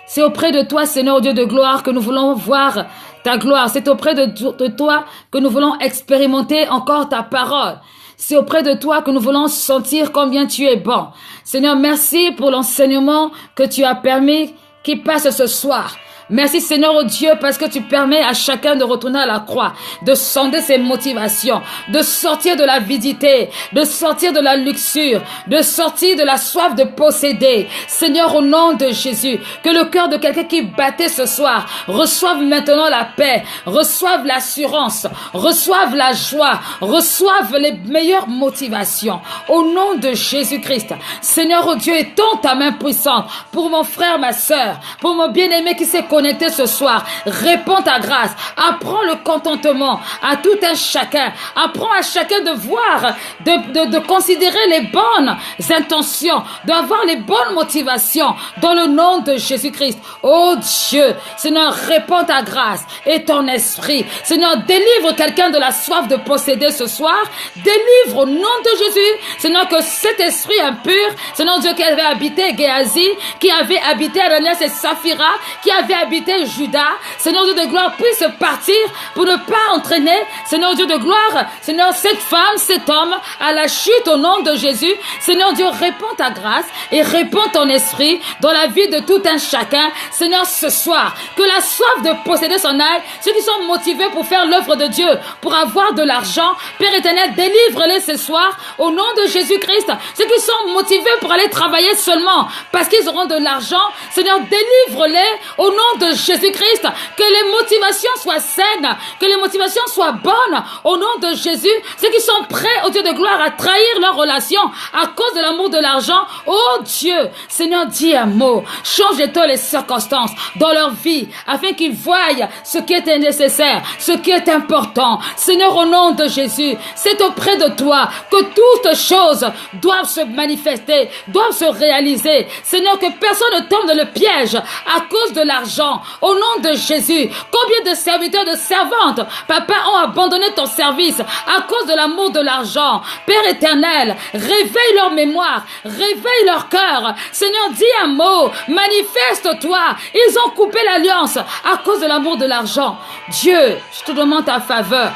C'est auprès de toi, Seigneur, Dieu de gloire, que nous voulons voir ta gloire. C'est auprès de toi que nous voulons expérimenter encore ta parole. C'est auprès de toi que nous voulons sentir combien tu es bon. Seigneur, merci pour l'enseignement que tu as permis qu'il passe ce soir. Merci Seigneur, oh Dieu, parce que tu permets à chacun de retourner à la croix, de sonder ses motivations, de sortir de l'avidité, de sortir de la luxure, de sortir de la soif de posséder. Seigneur, au nom de Jésus, que le cœur de quelqu'un qui battait ce soir reçoive maintenant la paix, reçoive l'assurance, reçoive la joie, reçoive les meilleures motivations. Au nom de Jésus-Christ, Seigneur, oh Dieu, étends ta main puissante pour mon frère, ma sœur, pour mon bien-aimé qui s'est connecté ce soir. Réponds ta grâce. Apprends le contentement à tout un chacun. Apprends à chacun de voir, de considérer les bonnes intentions, d'avoir les bonnes motivations dans le nom de Jésus-Christ. Oh Dieu, Seigneur, réponds ta grâce et ton esprit. Seigneur, délivre quelqu'un de la soif de posséder ce soir. Délivre au nom de Jésus. Seigneur, que cet esprit impur, Seigneur Dieu, qui avait habité Géasi, qui avait habité Ananias et Saphira, qui avait habité Judas, Seigneur Dieu de gloire, puisse partir pour ne pas entraîner, Seigneur Dieu de gloire, Seigneur, cette femme, cet homme, à la chute au nom de Jésus. Seigneur Dieu, réponds ta grâce et réponds ton esprit dans la vie de tout un chacun. Seigneur, ce soir, que la soif de posséder son aille, ceux qui sont motivés pour faire l'œuvre de Dieu, pour avoir de l'argent, Père éternel, délivre-les ce soir au nom de Jésus-Christ. Ceux qui sont motivés pour aller travailler seulement parce qu'ils auront de l'argent, Seigneur, délivre-les au nom de Jésus-Christ, que les motivations soient saines, que les motivations soient bonnes, au nom de Jésus. Ceux qui sont prêts, au Dieu de gloire, à trahir leur relation à cause de l'amour de l'argent, oh Dieu, Seigneur, dis un mot, change-toi les circonstances dans leur vie, afin qu'ils voient ce qui est nécessaire, ce qui est important. Seigneur, au nom de Jésus, c'est auprès de toi que toutes choses doivent se manifester, doivent se réaliser. Seigneur, que personne ne tombe dans le piège à cause de l'argent. l'argent. Au nom de Jésus, combien de serviteurs, de servantes, papa, ont abandonné ton service à cause de l'amour de l'argent. Père éternel, réveille leur mémoire, réveille leur cœur. Seigneur, dis un mot, manifeste-toi. Ils ont coupé l'alliance à cause de l'amour de l'argent. Dieu, je te demande ta faveur.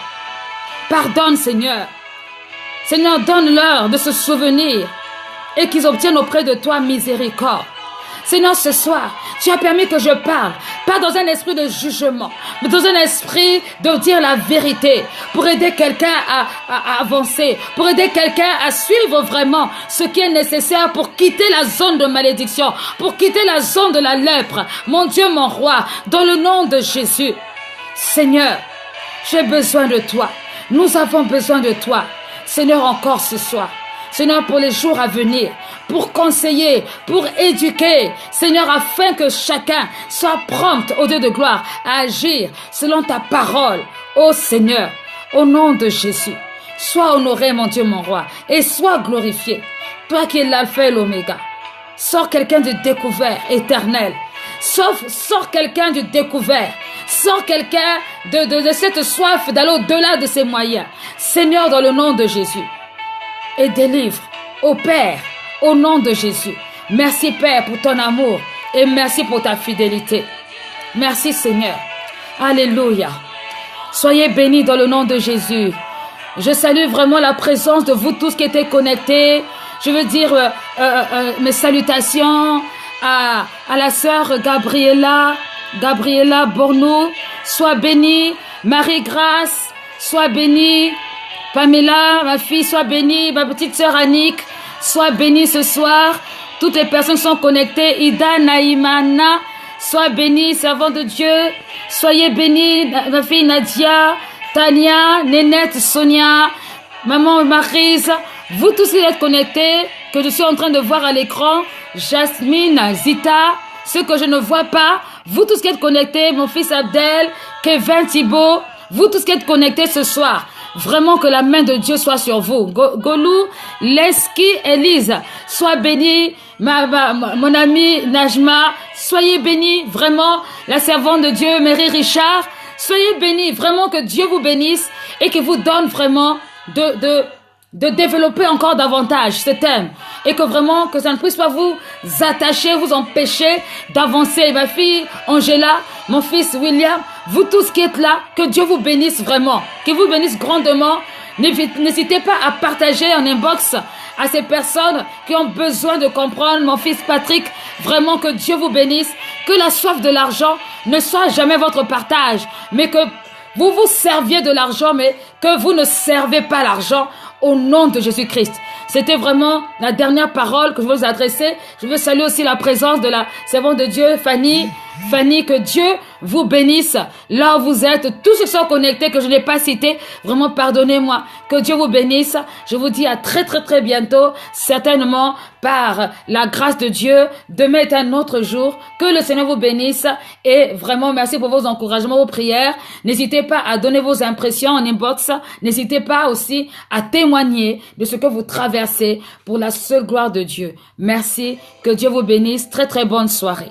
Pardonne, Seigneur. Seigneur, donne-leur de se souvenir et qu'ils obtiennent auprès de toi miséricorde. Seigneur, ce soir, tu as permis que je parle, pas dans un esprit de jugement, mais dans un esprit de dire la vérité, pour aider quelqu'un à avancer, pour aider quelqu'un à suivre vraiment ce qui est nécessaire pour quitter la zone de malédiction, pour quitter la zone de la lèpre. Mon Dieu, mon roi, dans le nom de Jésus, Seigneur, j'ai besoin de toi. Nous avons besoin de toi. Seigneur, encore ce soir. Seigneur, pour les jours à venir, pour conseiller, pour éduquer, Seigneur, afin que chacun soit prompt, au Dieu de gloire, à agir selon ta parole. Ô Seigneur, au nom de Jésus, sois honoré, mon Dieu, mon roi, et sois glorifié. Toi qui es l'alpha et l'oméga, sors quelqu'un du découvert éternel. Sors quelqu'un du découvert. Sors quelqu'un de cette soif d'aller au-delà de ses moyens. Seigneur, dans le nom de Jésus. Et délivre au Père, au nom de Jésus. Merci Père pour ton amour et merci pour ta fidélité. Merci Seigneur. Alléluia. Soyez bénis dans le nom de Jésus. Je salue vraiment la présence de vous tous qui étaient connectés. Je veux dire mes salutations à la sœur Gabriela Bornou. Sois bénie. Marie-Grâce, sois bénie. Pamela, ma fille, sois bénie. Ma petite sœur Annick, sois bénie ce soir. Toutes les personnes sont connectées. Ida, Naïmana, sois bénie, servant de Dieu. Soyez bénie, ma fille Nadia, Tania, Nénette, Sonia, maman Maryse. Vous tous qui êtes connectés, que je suis en train de voir à l'écran. Jasmine, Zita, ceux que je ne vois pas. Vous tous qui êtes connectés, mon fils Abdel, Kevin, Thibault. Vous tous qui êtes connectés ce soir. Vraiment que la main de Dieu soit sur vous. Golou, Leski, Elise, sois bénie. Mon amie Najma, soyez bénie. Vraiment, la servante de Dieu, Mary Richard, soyez bénie. Vraiment que Dieu vous bénisse et qu'il vous donne vraiment de développer encore davantage ce thème. Et que vraiment, que ça ne puisse pas vous attacher, vous empêcher d'avancer. Ma fille Angela, mon fils William, vous tous qui êtes là, que Dieu vous bénisse vraiment. Qu'il vous bénisse grandement. N'hésitez pas à partager en inbox à ces personnes qui ont besoin de comprendre. Mon fils Patrick, vraiment que Dieu vous bénisse. Que la soif de l'argent ne soit jamais votre partage. Mais que vous vous serviez de l'argent, mais que vous ne servez pas l'argent au nom de Jésus-Christ. C'était vraiment la dernière parole que je veux vous adresser. Je veux saluer aussi la présence de la servante de Dieu, Fanny. Fanny, que Dieu vous bénisse là où vous êtes. Tous ceux qui sont connectés que je n'ai pas cités, vraiment pardonnez-moi. Que Dieu vous bénisse. Je vous dis à très très très bientôt. Certainement par la grâce de Dieu. Demain est un autre jour. Que le Seigneur vous bénisse. Et vraiment merci pour vos encouragements, vos prières. N'hésitez pas à donner vos impressions en inbox. N'hésitez pas aussi à témoigner de ce que vous traversez pour la seule gloire de Dieu. Merci. Que Dieu vous bénisse. Très très bonne soirée.